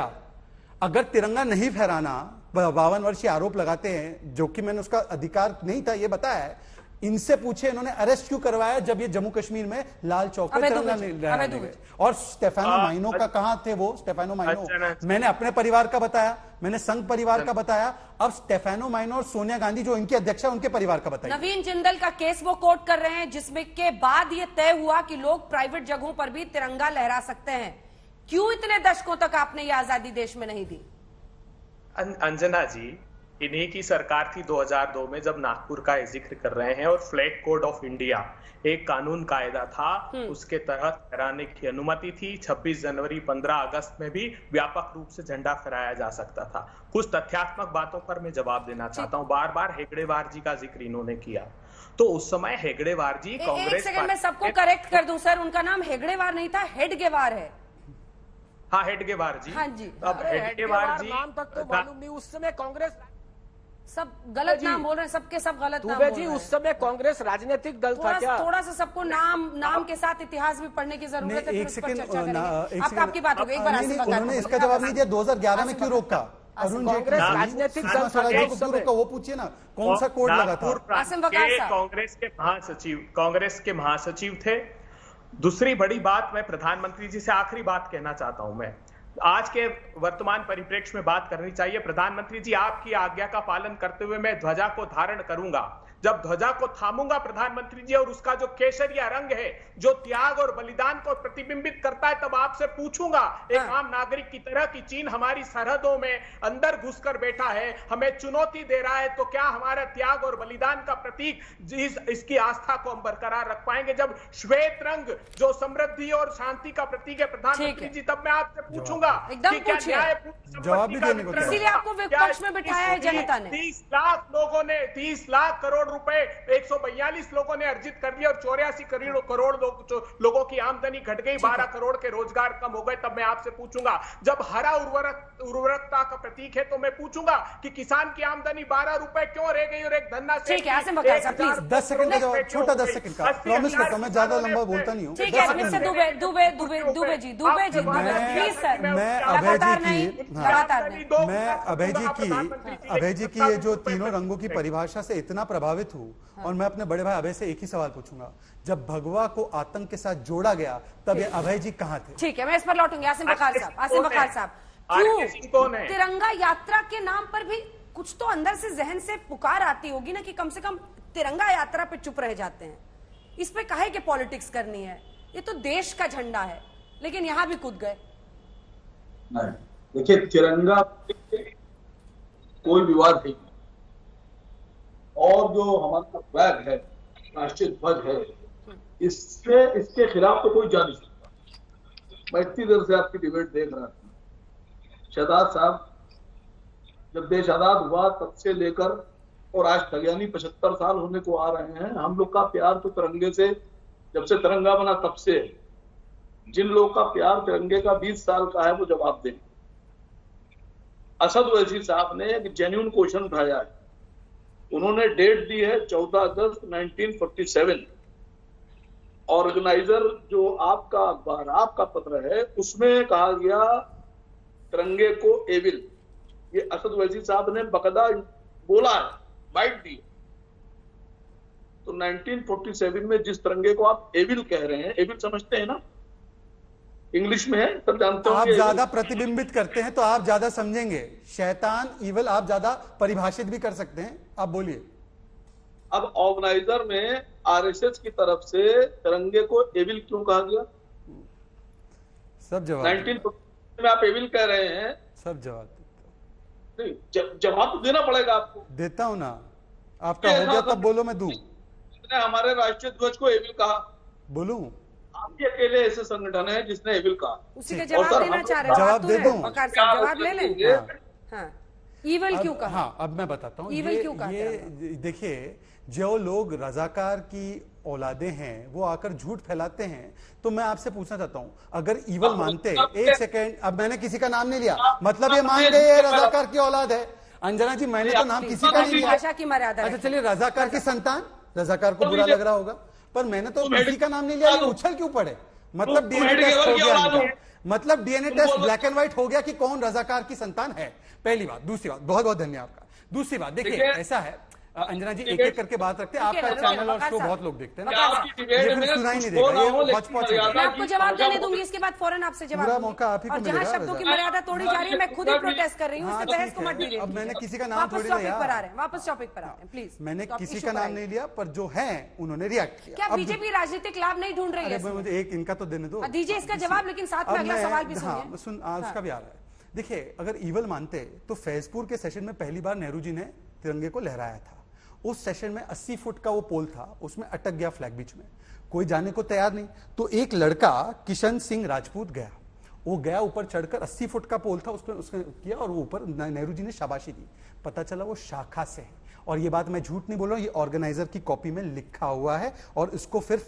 अगर तिरंगा नहीं फहराना, 52 वर्ष आरोप लगाते हैं, जो कि मैंने उसका अधिकार नहीं था ये बताया है, इनसे पूछे इन्होंने अरेस्ट क्यों करवाया जब ये जम्मू कश्मीर में लाल चौक पर तिरंगा लहराने गए? और स्टेफानो माइनो का कहां थे वो? स्टेफानो माइनो मैंने अपने परिवार का बताया, मैंने संघ परिवार का बताया, अब स्टेफानो माइनो और सोनिया गांधी जो इनकी अध्यक्षा उनके परिवार का बताया। नवीन जिंदल का केस वो कोर्ट कर रहे हैं, जिसमें के बाद ये तय हुआ कि लोग प्राइवेट जगहों पर भी तिरंगा लहरा सकते हैं। क्यों इतने दशकों तक आपने ये आजादी देश में नहीं दी? अंजना जी, इन्हीं की सरकार थी 2002 में जब नागपुर का जिक्र कर रहे हैं, और फ्लैग कोड ऑफ इंडिया एक कानून कायदा था, उसके तहत फहराने की अनुमति थी। 26 जनवरी 15 अगस्त में भी व्यापक रूप से झंडा फहराया जा सकता था। कुछ तथ्यात्मक बातों पर मैं जवाब देना चाहता हूं। बार बार हेगड़ेवार जी का जिक्र इन्होंने किया, तो उस समय हेगड़ेवार जी कांग्रेस, एक सेकंड में सबको करेक्ट कर दूं सर, उनका नाम हेगड़ेवार नहीं था, हेडगेवार है। हाँ, हेडगेवार जी। हाँ जी, अब हेडगेवार जी नाम तक तो मालूम नहीं, उस समय कांग्रेस सब गलत नाम बोल रहे हैं, सबके सब गलत नाम दुबे बोल जी, रहे हैं। उस समय कांग्रेस राजनीतिक दल था क्या? थोड़ा सा सबको नाम के साथ इतिहास भी पढ़ने की जरूरत है। एक सेकंड, आपकी बात हो गई, एक बार उन्होंने इसका जवाब नहीं दिया। 2011 में क्यों रोका अरुण जेटली? राजनीतिक दल क्यों रोका वो पूछिए ना, कौन सा कोड लगा था? कांग्रेस के महासचिव थे। दूसरी बड़ी बात, मैं प्रधानमंत्री जी से आखिरी बात कहना चाहता हूं। मैं आज के वर्तमान परिप्रेक्ष्य में बात करनी चाहिए। प्रधानमंत्री जी, आपकी आज्ञा का पालन करते हुए मैं ध्वजा को धारण करूंगा। जब ध्वजा को थामूंगा प्रधानमंत्री जी, और उसका जो केसरिया रंग है, जो त्याग और बलिदान को प्रतिबिंबित करता है, तब आपसे पूछूंगा एक आम नागरिक की तरह कि चीन हमारी सरहदों में अंदर घुसकर बैठा है, हमें चुनौती दे रहा है, तो क्या हमारा त्याग और बलिदान का प्रतीक इसकी आस्था को हम बरकरार रख पाएंगे? जब श्वेत रंग जो समृद्धि और शांति का प्रतीक है प्रधानमंत्री जी, तब मैं आपसे पूछूंगा कि क्या न्याय जवाब भी देने को, इसीलिए आपको विपक्ष में बिठाया है जनता ने। 30 लाख लोगों ने 30 लाख करोड़ रुपए 142 लोगों ने अर्जित कर दिए, और 84 करोड़ लोगों की आमदनी घट गई, 12 करोड़ के रोजगार कम हो गए। तब मैं आपसे पूछूंगा, जब हरा उर्वरकता का प्रतीक है, तो मैं पूछूंगा कि किसान की आमदनी 12 रुपए क्यों रह गई, और एक धन्ना से 10 सेकंड का जवाब, छोटा 10 सेकंड का प्रॉमिस करता हूं, मैं ज्यादा लंबा बोलता नहीं हूँ। ठीक है, mister Dubey ji please sir. मैं अभय जी की ये जो तीनों रंगों की परिभाषा से इतना प्रभावित हूँ, और मैं अपने बड़े भाई अभय से एक ही सवाल पूछूंगा, जब भगवा को आतंक के साथ जोड़ा गया, तब ये अभय जी कहाँ थे? ठीक है, मैं इस पर लौटूंगी। आसिम बखार साहब, क्यों तिरंगा यात्रा के नाम पर भी कुछ तो अंदर से जहन से पुकार आती होगी ना कि कम से कम तिरंगा यात्रा पे चुप रह जाते हैं, इस पे काहे के पॉलिटिक्स करनी है? ये तो देश का झंडा है, लेकिन यहां भी कूद गए। देखिए, तिरंगा कोई विवाद नहीं, और जो हमारा फ्लैग है, राष्ट्रीय ध्वज है, इसके खिलाफ तो कोई जा नहीं सकता। मैं इतनी देर से आपकी डिबेट देख रहा था। शहजाद साहब, जब देश आजाद हुआ तब से लेकर और आज तक, यानी 75 साल होने को आ रहे हैं, हम लोग का प्यार तो तिरंगे से, जब से तिरंगा बना तब से है। जिन लोगों का प्यार तिरंगे का 20 साल का है, वो जवाब दें। असद ओवैसी साहब ने एक जेन्युइन क्वेश्चन उठाया है। उन्होंने डेट दी है 14 अगस्त 1947। ऑर्गेनाइजर जो आपका अखबार, आपका पत्र है, उसमें कहा गया तिरंगे को एविल। ये असद ओवैसी साहब ने बकायदा बोला है, बाइट दी। तो 1947 में जिस तिरंगे को आप एविल कह रहे हैं, एविल समझते हैं ना, इंग्लिश में है, सब जानते हो। आप ज्यादा प्रतिबिंबित करते हैं तो आप ज्यादा समझेंगे। शैतान, इवल आप ज्यादा परिभाषित भी कर सकते हैं। आप बोलिए। अब ऑर्गेनाइजर में आरएसएस की तरफ से तिरंगे को एविल क्यों कहा गया? सब जवाब 1947 में आप एविल कह रहे हैं। सब जवाब नहीं, जवाब तो देना पड़ेगा आपको। देता हूं ना, आपका हो गया तब बोलो, मैं दूं। हमारे राष्ट्रीय ध्वज को एविल कहा, बोलूं? आप ये अकेले ऐसे संगठन है जिसने एविल कहा। उसी का जवाब देना चाह रहे हैं। जवाब दे दूं? जवाब ले लें। हाँ, ईविल क्यों कहा? हाँ, अब मैं बताता हूँ। ये देखिए, जो लोग रजाकार की औलादे हैं, वो आकर झूठ फैलाते हैं। तो मैं आपसे पूछना चाहता हूँ, अगर ईवल मानते, एक सेकेंड, अब मैंने किसी का नाम नहीं लिया, मतलब ये मान गए रजाकार की औलाद है। अंजना जी, मैंने तो नाम किसी का नहीं लिया। भाषा की मर्यादा। अच्छा चलिए, रजाकार की संतान, रजाकार को बुरा लग रहा होगा, पर मैंने तो किसी का नाम नहीं लिया। ये उछल क्यों पड़े? मतलब डीएनए टेस्ट हो गया, मतलब DNA test black and white हो गया कि कौन रजाकार की संतान है। पहली बात। दूसरी बात, बहुत बहुत धन्यवाद आपका। दूसरी बात, देखिए ऐसा है, अंजना जी एक एक करके बात रखते हैं। आपका चैनल और शो बहुत लोग देखते हैं ना, ये फिर सुना ही नहीं देगा, ये हौच-पौच है। मैं आपको जवाब देने दूंगी, इसके बाद फौरन आपसे जवाब। पूरा मौका आप ही को मिलेगा। जहां शब्दों की मर्यादा तोड़ी जा रही है, मैं खुद ही प्रोटेस्ट कर रही हूँ, इससे बहस को मत दीजिए। अब मैंने किसी का नाम थोड़ी लिया। वापस टॉपिक पर आ रहे हैं, प्लीज। मैंने किसी का नाम नहीं लिया, पर जो है उन्होंने रिएक्ट किया। क्या बीजेपी राजनीतिक लाभ नहीं ढूंढ रही है? मुझे एक इनका तो देने दो, दीजिए इसका जवाब, लेकिन साथ में अगला सवाल भी सुनिए। उसका भी आ रहा है। देखिए, अगर ईवल मानते तो फैजपुर के सेशन में पहली बार नेहरू जी ने तिरंगे को लहराया था। उस सेशन में 80 फुट का वो पोल था, उसमें अटक गया फ्लैग बीच में, कोई जाने को तैयार नहीं। तो एक लड़का किशन सिंह राजपूत गया, वो गया ऊपर चढ़कर 80 फुट का पोल था, उसने किया और वो ऊपर नेहरू जी ने शाबाशी दी। पता चला वो शाखा से है, और ये बात मैं झूठ नहीं बोल रहा हूं, ये ऑर्गेनाइजर की कॉपी में लिखा हुआ है। और इसको फिर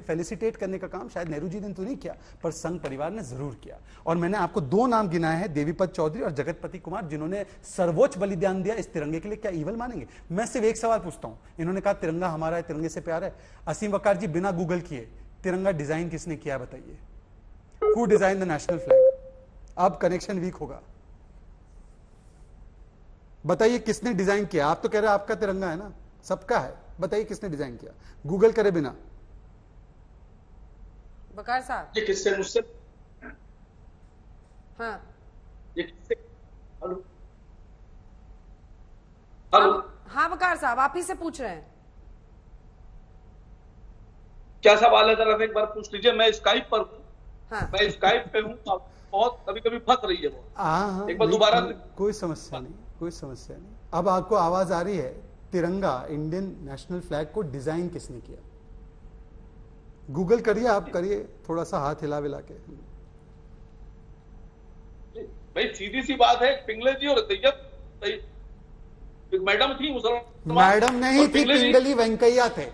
फेलिसिटेट करने का काम शायद नेहरू जी ने तो नहीं किया, पर संघ परिवार ने जरूर किया। और मैंने आपको 2 नाम गिनाए हैं, देवीपत चौधरी और जगतपति कुमार, जिन्होंने सर्वोच्च बलिदान दिया इस तिरंगे के लिए। क्या ईवल मानेंगे? मैं सिर्फ एक सवाल पूछता हूं, इन्होंने कहा तिरंगा हमारा है, तिरंगे से प्यार है। असीम वकार जी बिना गूगल किए तिरंगा डिजाइन किसने किया बताइए? Who design the national flag? अब कनेक्शन वीक होगा, बताइए किसने डिजाइन किया? आप तो कह रहे हैं आपका तिरंगा है ना, सबका है, बताइए किसने डिजाइन किया? गूगल करे बिना। बकार साहब, ये किससे? मुझसे? हाँ, ये किससे? हेलो हेलो, हाँ बकार साहब, आप ही से पूछ रहे हैं। क्या सवाल है जरा एक बार पूछ लीजिए। मैं स्काइप पर हूँ, हाँ। मैं स्काइप पे हूँ, बहुत कभी कभी फंस रही है वो। हाँ, एक बार दोबारा। कोई समस्या नहीं, कोई समस्या नहीं। अब आपको आवाज आ रही है, तिरंगा इंडियन नेशनल फ्लैग को डिजाइन किसने किया? गूगल करिए, आप करिए, थोड़ा सा हाथ हिला विला के। भाई सीधी सी बात है, पिंगले जी और तैयब मैडम थी, मैडम नहीं थी, पिंगली वेंकैया थे।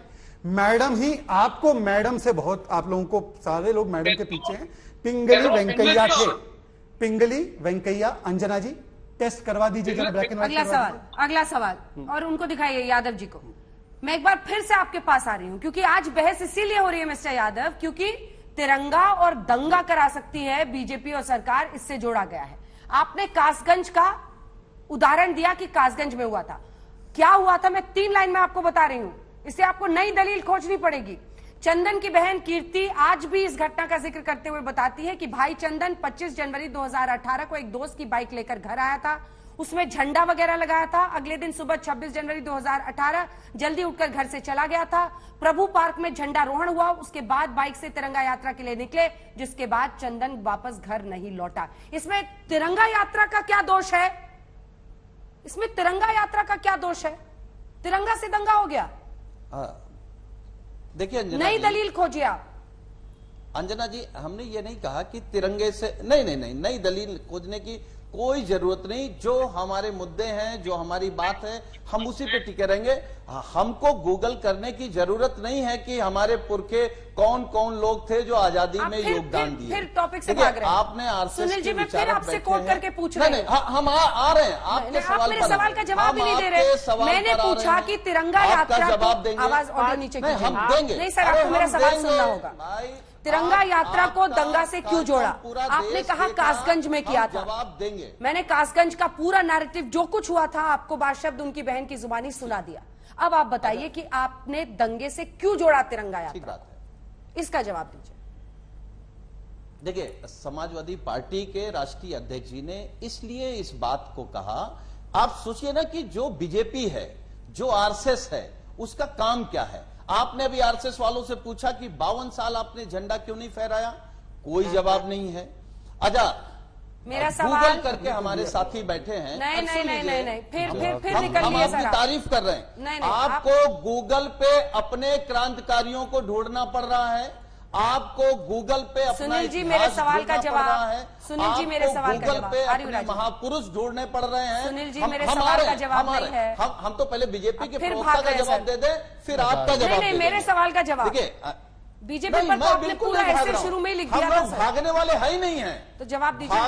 मैडम ही, आपको मैडम से बहुत, आप लोगों को सारे लोग मैडम के पीछे हैं। पिंगली वेंकैया थे, पिंगली वेंकैया। अंजना जी टेस्ट करवा दीजिए जरा, ब्लैक एंड व्हाइट। अगला सवाल और उनको दिखाइए यादव जी को। मैं एक बार फिर से आपके पास आ रही हूं, क्योंकि आज बहस इसीलिए हो रही है मिस्टर यादव, क्योंकि तिरंगा और दंगा करा सकती है बीजेपी और सरकार, इससे जोड़ा गया है। आपने कासगंज का उदाहरण दिया कि कासगंज में हुआ था, क्या हुआ था मैं 3 लाइन में आपको बता रही हूं, इससे आपको नई दलील खोजनी पड़ेगी। चंदन की बहन कीर्ति आज भी इस घटना का जिक्र करते हुए बताती है कि भाई चंदन 25 जनवरी 2018 को एक दोस्त की बाइक लेकर घर आया था, उसमें झंडा वगैरह लगाया था। अगले दिन सुबह 26 जनवरी 2018 जल्दी उठकर घर से चला गया था। प्रभु पार्क में झंडारोहण हुआ, उसके बाद बाइक से तिरंगा यात्रा के लिए निकले, जिसके बाद चंदन वापस घर नहीं लौटा। इसमें तिरंगा यात्रा का क्या दोष है? इसमें तिरंगा यात्रा का क्या दोष है? तिरंगा से दंगा हो गया। देखिए नई दलील खोजिए आप। अंजना जी, हमने ये नहीं कहा कि तिरंगे से नहीं नई दलील खोजने की कोई जरूरत नहीं। जो हमारे मुद्दे हैं, जो हमारी बात है, हम उसी पे टिके रहेंगे। हमको गूगल करने की जरूरत नहीं है कि हमारे पुरखे कौन कौन लोग थे जो आजादी में योगदान दिए। फिर टॉपिक से भाग रहे हैं। आपने आरएसएस सुनील जी, मैं फिर विचारक आपसे कोट करके पूछ रहे हैं। हम आ रहे हैं आपके आप मेरे सवाल का जवाब ही नहीं दे रहे। मैंने पूछा कि तिरंगा यात्रा को, आवाज ऑडियो नीचे कीजिए। हम देंगे। नहीं सर, आपको मेरा सवाल सुनना होगा। तिरंगा यात्रा को दंगा से क्यों जोड़ा? आपने कहा कासगंज में किया था, जवाब देंगे। मैंने कासगंज का पूरा नैरेटिव जो कुछ हुआ था आपको बाशब्द उनकी बहन की जुबानी सुना दिया। अब आप बताइए कि आपने दंगे से क्यों जोड़ा तिरंगा यात्रा? इसका जवाब दीजिए। देखिए, समाजवादी पार्टी के राष्ट्रीय अध्यक्ष जी ने इसलिए इस बात को कहा। आप सोचिए ना कि जो बीजेपी है, जो आरएसएस है, उसका काम क्या है? आपने अभी आरएसएस वालों से पूछा कि 52 साल आपने झंडा क्यों नहीं फहराया? कोई जवाब नहीं है। अच्छा, मेरा सवाल गूगल करके हमारे साथी बैठे हैं। नहीं, फिर हम निकलिए आपकी सर। तारीफ कर रहे हैं। नहीं, आपको गूगल पे अपने क्रांतिकारियों को ढूंढना पड़ रहा है। आपको गूगल पे अपना सुनील जी मेरे सवाल का जवाब, सुनील जी मेरे सवाल का जवाब, अपने महापुरुष ढूंढने पड़ रहे हैं। सुनील जी मेरे सवाल का जवाब नहीं है। हम तो पहले बीजेपी के प्रवक्ता का जवाब दे दें, फिर आपका जवाब। नहीं, मेरे सवाल का जवाब। देखिए, बीजेपी पर तो आपने पूरा ऐसे शुरू में ही लिख दिया था सर। भागने वाले है ही नहीं है, तो जवाब दीजिए।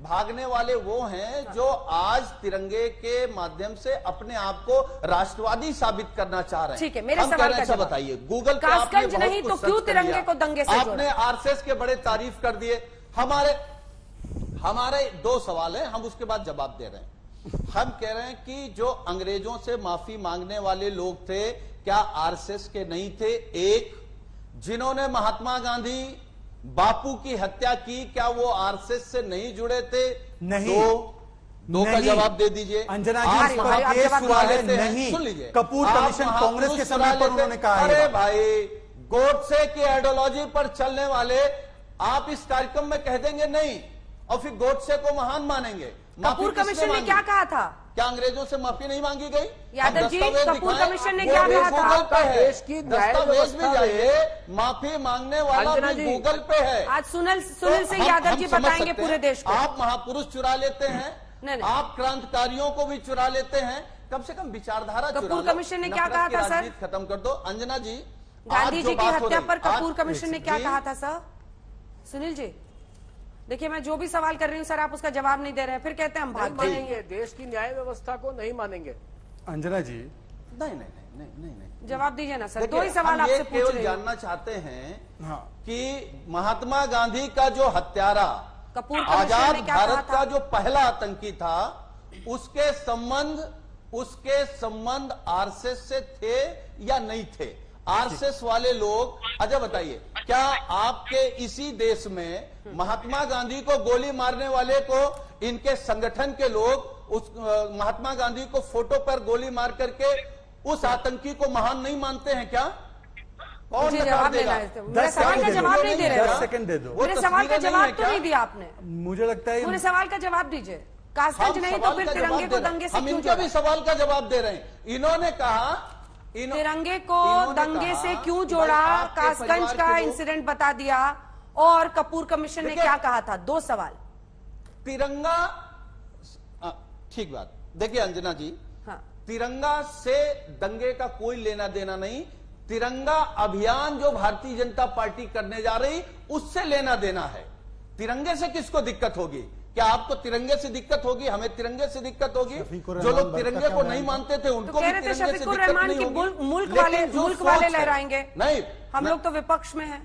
भागने वाले वो हैं जो आज तिरंगे के माध्यम से अपने आप को राष्ट्रवादी साबित करना चाह रहे हैं। ठीक है, मेरे सवाल का जवाब बताइए। गूगल पे कासगंज नहीं तो क्यों तिरंगे को दंगे से आपने आरएसएस के बड़े तारीफ कर दिए। हमारे 2 सवाल है, हम उसके बाद जवाब दे रहे हैं। हम कह रहे हैं कि जो अंग्रेजों से माफी मांगने वाले लोग थे, क्या आरएसएस के नहीं थे? एक, जिन्होंने महात्मा गांधी, बापू की हत्या की, क्या वो आरएसएस से नहीं जुड़े थे? नहीं। दो का जवाब दे दीजिए। अंजना जी, नहीं। सुन लीजिए, कपूर कमीशन कांग्रेस के समय पर उन्होंने कहा। अरे भाई, गोडसे की आइडियोलॉजी पर चलने वाले आप इस कार्यक्रम में कह देंगे नहीं, और फिर गोडसे को महान मानेंगे। कपूर कमीशन ने क्या कहा था? क्या अंग्रेजों से माफी नहीं मांगी गई? यादव जी, कपूर कमीशन ने क्या कहा था? देश की दस्तावेज में जाइए, माफी मांगने वाला भी गूगल पे है। आज सुनील सिंह यादव जी बताएंगे पूरे देश को। आप महापुरुष चुरा लेते हैं, आप क्रांतिकारियों को भी चुरा लेते हैं, कम से कम विचारधारा चुरा लो। कपूर कमीशन ने क्या कहा था सर? खत्म कर दो। अंजना जी, गांधी जी की हत्या पर कपूर कमीशन ने क्या कहा था सर? सुनील जी देखिए, मैं जो भी सवाल कर रही हूँ सर, आप उसका जवाब नहीं दे रहे हैं, फिर कहते हैं हम भाग मानेंगे, देश की न्याय व्यवस्था को नहीं मानेंगे। अंजना जी नहीं जवाब दीजिए ना सर, दो ही सवाल आपसे पूछ रहे हैं। जानना चाहते हैं कि महात्मा गांधी का जो हत्यारा, आजाद भारत का जो पहला आतंकी था, उसके संबंध आरएसएस से थे या नहीं थे? आरएसएस वाले लोग, अच्छा बताइए, क्या आपके इसी देश में महात्मा गांधी को गोली मारने वाले को इनके संगठन के लोग उस महात्मा गांधी को फोटो पर गोली मार करके उस आतंकी को महान नहीं मानते हैं क्या? कौन जवाब देगा? मेरे सवाल का जवाब नहीं दे रहे। 10 सेकंड दे दो। मेरे सवाल का जवाब तो नहीं दिया आपने। मुझे लगता है पूरे सवाल का जवाब दीजिए। कासगंज नहीं तो फिर तिरंगे को दंगे से हम इनके भी सवाल का जवाब दे रहे हैं। इन्होंने कहा तिरंगे को दंगे से क्यों जोड़ा, कासगंज का इंसिडेंट बता दिया, और कपूर कमीशन ने क्या कहा था? दो सवाल। तिरंगा, ठीक बात। देखिए अंजना जी, तिरंगा से दंगे का कोई लेना देना नहीं। तिरंगा अभियान जो भारतीय जनता पार्टी करने जा रही, उससे लेना देना है। तिरंगे से किसको दिक्कत होगी? क्या आपको तिरंगे से दिक्कत होगी? हमें तिरंगे से दिक्कत होगी? जो लोग तिरंगे को नहीं मानते थे उनको भी तिरंगे से दिक्कत नहीं होगी। मुल्क वाले लहराएंगे। नहीं, हम लोग तो विपक्ष में हैं।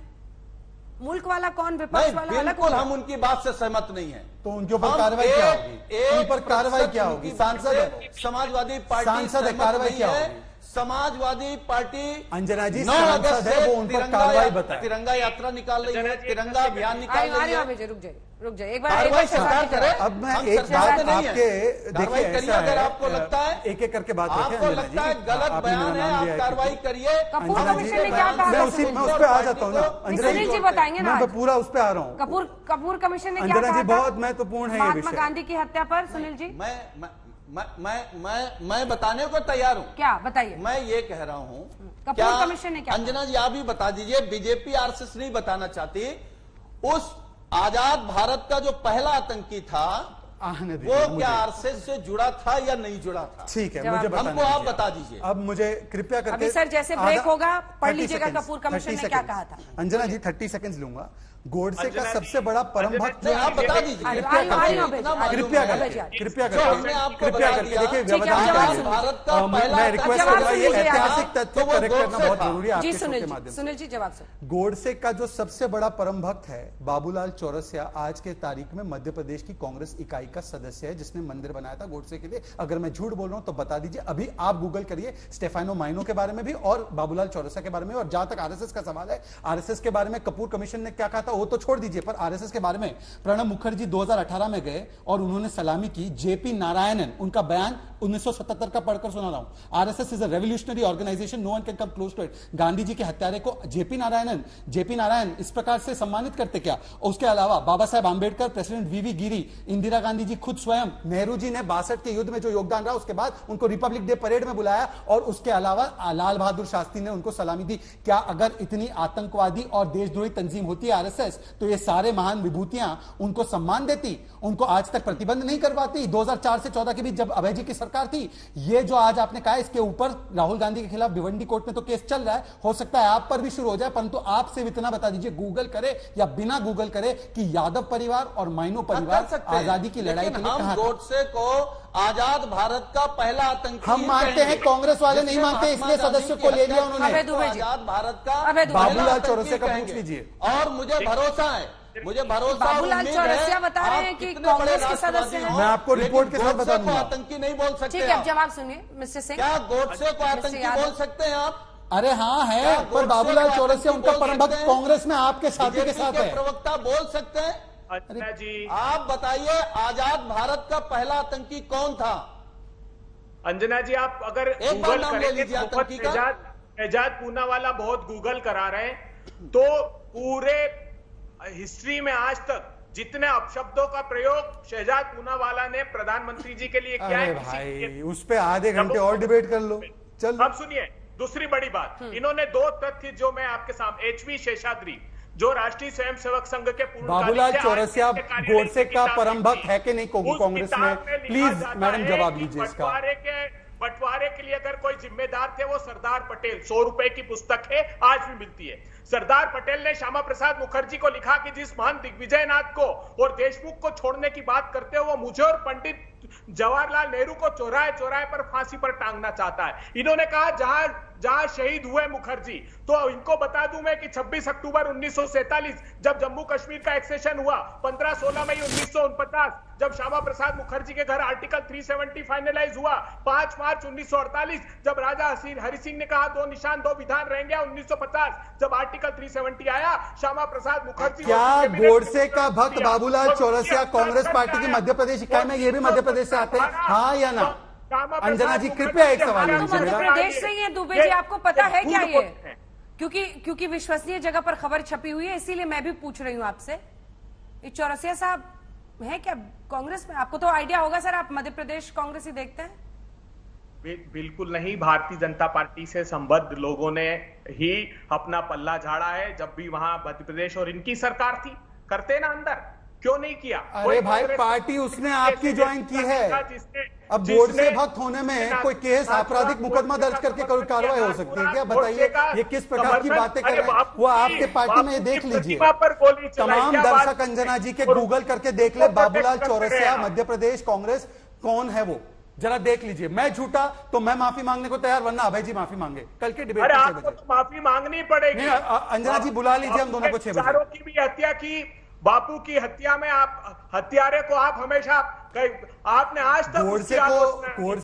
मुल्क वाला कौन, विपक्ष वाला? बिल्कुल हम उनकी बात से सहमत नहीं है। तो उनके ऊपर कार्रवाई क्या होगी? उन पर कार्रवाई क्या होगी? सांसद है, समाजवादी पार्टी सांसद है, कार्रवाई क्या होगी? समाजवादी पार्टी अंजना जी सांसद है, वो उन पर कार्रवाई बताए। तिरंगा यात्रा निकाल रही है, तिरंगा अभियान निकाल रही है। रुक जाइए एक बार सरकार करे। अब मैं एक बात आपके देखिए, ऐसा अगर आपको लगता है एक एक करके बात आपको लगता है गलत बयान है, आप कार्रवाई करिए। कपूर कमीशन ने क्या कहा? मैं उस पर आ जाता हूँ ना अंजना जी, बताएंगे ना। मैं पूरा उस पर आ रहा हूँ। कपूर कमीशन ने क्या अंजना कहा? जी बहुत महत्वपूर्ण है ये महात्मा विषय। गांधी की हत्या पर सुनील जी मैं बताने को तैयार हूँ। क्या बताइए? मैं ये कह रहा हूँ, कपूर कमीशन ने क्या? अंजना जी आप भी बता दीजिए। बीजेपी आरएसएस नहीं बताना चाहती। उस आजाद भारत का जो पहला आतंकी था, वो क्या आरएसएस से जुड़ा था या नहीं जुड़ा था? ठीक है, मुझे हमको आप बता दीजिए। अब मुझे कृपया करके अभी सर जैसे ब्रेक होगा पढ़ लीजिएगा कपूर कमीशन ने क्या कहा था। अंजना जी 30 सेकंड्स लूंगा। गोडसे का सबसे बड़ा परम भक्त, आप बता दीजिए कृपया करके देखिए, व्यवधान भारत का मैं रिक्वेस्ट करूंगा, ये ऐतिहासिक तथ्य करेक्ट करना बहुत जरूरी है आपके शो के माध्यम से। सुनील जी जवाब सर। गोडसे का जो सबसे बड़ा परम भक्त है बाबूलाल चौरसिया, आज के तारीख में मध्य प्रदेश की कांग्रेस इकाई का सदस्य है, जिसने मंदिर बनाया था गोडसे के लिए। अगर मैं झूठ बोल रहा हूं तो बता दीजिए। अभी आप गूगल करिए स्टेफानो माइनो के बारे में भी और बाबूलाल चौरसिया के बारे में। और जहां तक आरएसएस का सवाल है, आरएसएस के बारे में कपूर कमीशन ने क्या कहा था वो तो छोड़ दीजिए, पर आरएसएस के बारे में प्रणब मुखर्जी 2018 में गए और उन्होंने सलामी की। जेपी नारायणन, उनका बयान 1977 का पढ़कर सुना रहा हूं। RSS is a revolutionary organisation, no one can come close to it. Gandhi ji के हत्यारे को जेपी नारायण इस प्रकार से सम्मानित करते क्या? उसके अलावा बाबा साहेब आंबेडकर, प्रेसिडेंट वीवी गिरी, इंदिरा गांधी जी खुद स्वयं, नेहरू जी ने 62 के युद्ध में जो योगदान रहा उसके बाद उनको रिपब्लिक डे परेड में बुलाया, और उसके अलावा लाल बहादुर शास्त्री ने उनको सलामी दी। क्या अगर इतनी आतंकवादी और देशद्रोही तंजीम होती है आरएसएस, तो ये सारे महान विभूतियां उनको सम्मान देती, उनको आज तक प्रतिबंध नहीं करवाती? 2004 से 14 के बीच जब अभय जी की सरकार थी, ये जो आज आपने कहा इसके ऊपर राहुल गांधी के खिलाफ भिवंडी कोर्ट में तो केस चल रहा है, हो सकता है आप पर भी शुरू हो जाए। परंतु आप सिर्फ इतना बता दीजिए, गूगल करे या बिना गूगल करे, कि यादव परिवार और माइनो परिवार आजादी की लड़ाई के लिए कहां? गोडसे को आजाद भारत का पहला आतंकी हम मानते हैं, कांग्रेस वाले नहीं मानते, इसलिए सदस्यों को ले लिया उन्होंने। आजाद भारत का बाबूलाल चौरसिया का पूछ लीजिए। और मुझे भरोसा है, बाबूलाल चौरसिया बता रहे हैं कि कांग्रेस के सदस्य हैं। मैं आपको रिपोर्ट के साथ बता दूंगा। आतंकी नहीं बोल सकते। ठीक है, जवाब सुनिए मिस्टर सिंह। क्या गोडसे को आतंकी बोल सकते हैं आप? अरे हाँ है, पर बाबूलाल चौरसिया उनका परम भक्त कांग्रेस में आपके साथी के साथ है। प्रवक्ता बोल सकते हैं? अच्छा जी, आप बताइए, आजाद भारत का पहला आतंकी कौन था? अंजना जी आप अगर एक बार नाम ले लीजिए आतंकी का। एजाज पूनावाला बहुत गूगल करा रहे हैं, तो पूरे हिस्ट्री में आज तक जितने अपशब्दों का प्रयोग शहजाद पूनावाला ने प्रधानमंत्री जी के लिए किया अरे है, भाई उस पे आधे घंटे और डिबेट कर लो। चलो अब सुनिए दूसरी बड़ी बात, इन्होंने दो तथ्य जो मैं आपके सामने, एचवी शेषाद्री जो राष्ट्रीय स्वयंसेवक संघ के पूर्व बाबूलाल चौरसिया गोडसे का परम भक्त है कि नहीं कांग्रेस में? प्लीज मैडम जवाब लीजिए इसका। बंटवारे के लिए अगर कोई जिम्मेदार थे वो सरदार पटेल, 100 रुपए की पुस्तक है, आज भी मिलती है। सरदार पटेल ने श्यामा प्रसाद मुखर्जी को लिखा कि जिस महान दिग्विजय नाथ को और देशमुख को छोड़ने की बात करते हो वो मुझे और पंडित जवाहरलाल नेहरू को चौराहे चौराहे पर फांसी पर टांगना चाहता है। इन्होंने कहा जहां शहीद हुए मुखर्जी, तो इनको बता दूं मैं कि 26 अक्टूबर 1947 जब जम्मू कश्मीर का एक्सेशन हुआ, 15-16 मई 1949 जब श्यामा प्रसाद मुखर्जी के घर आर्टिकल 370 फाइनलाइज हुआ, 5 मार्च 1948 जब राजा हरि सिंह ने कहा 2 निशान 2 विधान रहेंगे, 1950 जब आर्टिकल 370 आया, श्यामा प्रसाद मुखर्जी क्या गोडसे का भक्त बाबूलाल चौरसिया कांग्रेस पार्टी की मध्य प्रदेश इकाई में, ये भी मध्य प्रदेश से आते हैं, हाँ या ना? अंजना जी कृपया एक सवाल लीजिए मेरा। मध्य प्रदेश से ही है दुबे जी, आपको पता है क्या ये? क्योंकि विश्वसनीय जगह पर खबर छपी हुई है, इसीलिए मैं भी पूछ रही हूँ आपसे। ये चौरसिया साहब है क्या कांग्रेस में? आपको तो आइडिया होगा सर, आप मध्य प्रदेश कांग्रेस ही देखते हैं। बिल्कुल नहीं, भारतीय जनता पार्टी से संबद्ध लोगों ने ही अपना पल्ला झाड़ा है। जब भी वहां मध्य प्रदेश और इनकी सरकार थी, करते ना अंदर, क्यों नहीं किया? अरे भाई पार्टी उसने आपकी ज्वाइन की है। अब बोर्ड से भक्त होने में कोई केस, आपराधिक मुकदमा दर्ज करके कोई कार्रवाई हो सकती है क्या? बताइए ये किस प्रकार की बातें कर रहे हैं वो आपके पार्टी में। ये देख लीजिए, तमाम दर्शक अंजना जी के गूगल करके देख ले बाबूलाल चौरसिया मध्य प्रदेश कांग्रेस कौन है वो, जरा देख लीजिए। मैं झूठा तो मैं माफी मांगने को तैयार, वरना अभय जी माफी मांगे। कल के डिबेट में 6 बजे तो माफी मांगनी पड़ेगी। अंजना जी बुला लीजिए हम दोनों को 6 बजे। की भी हत्या की, बापू की हत्या में आप हत्यारे को आप हमेशा, आपने आज तक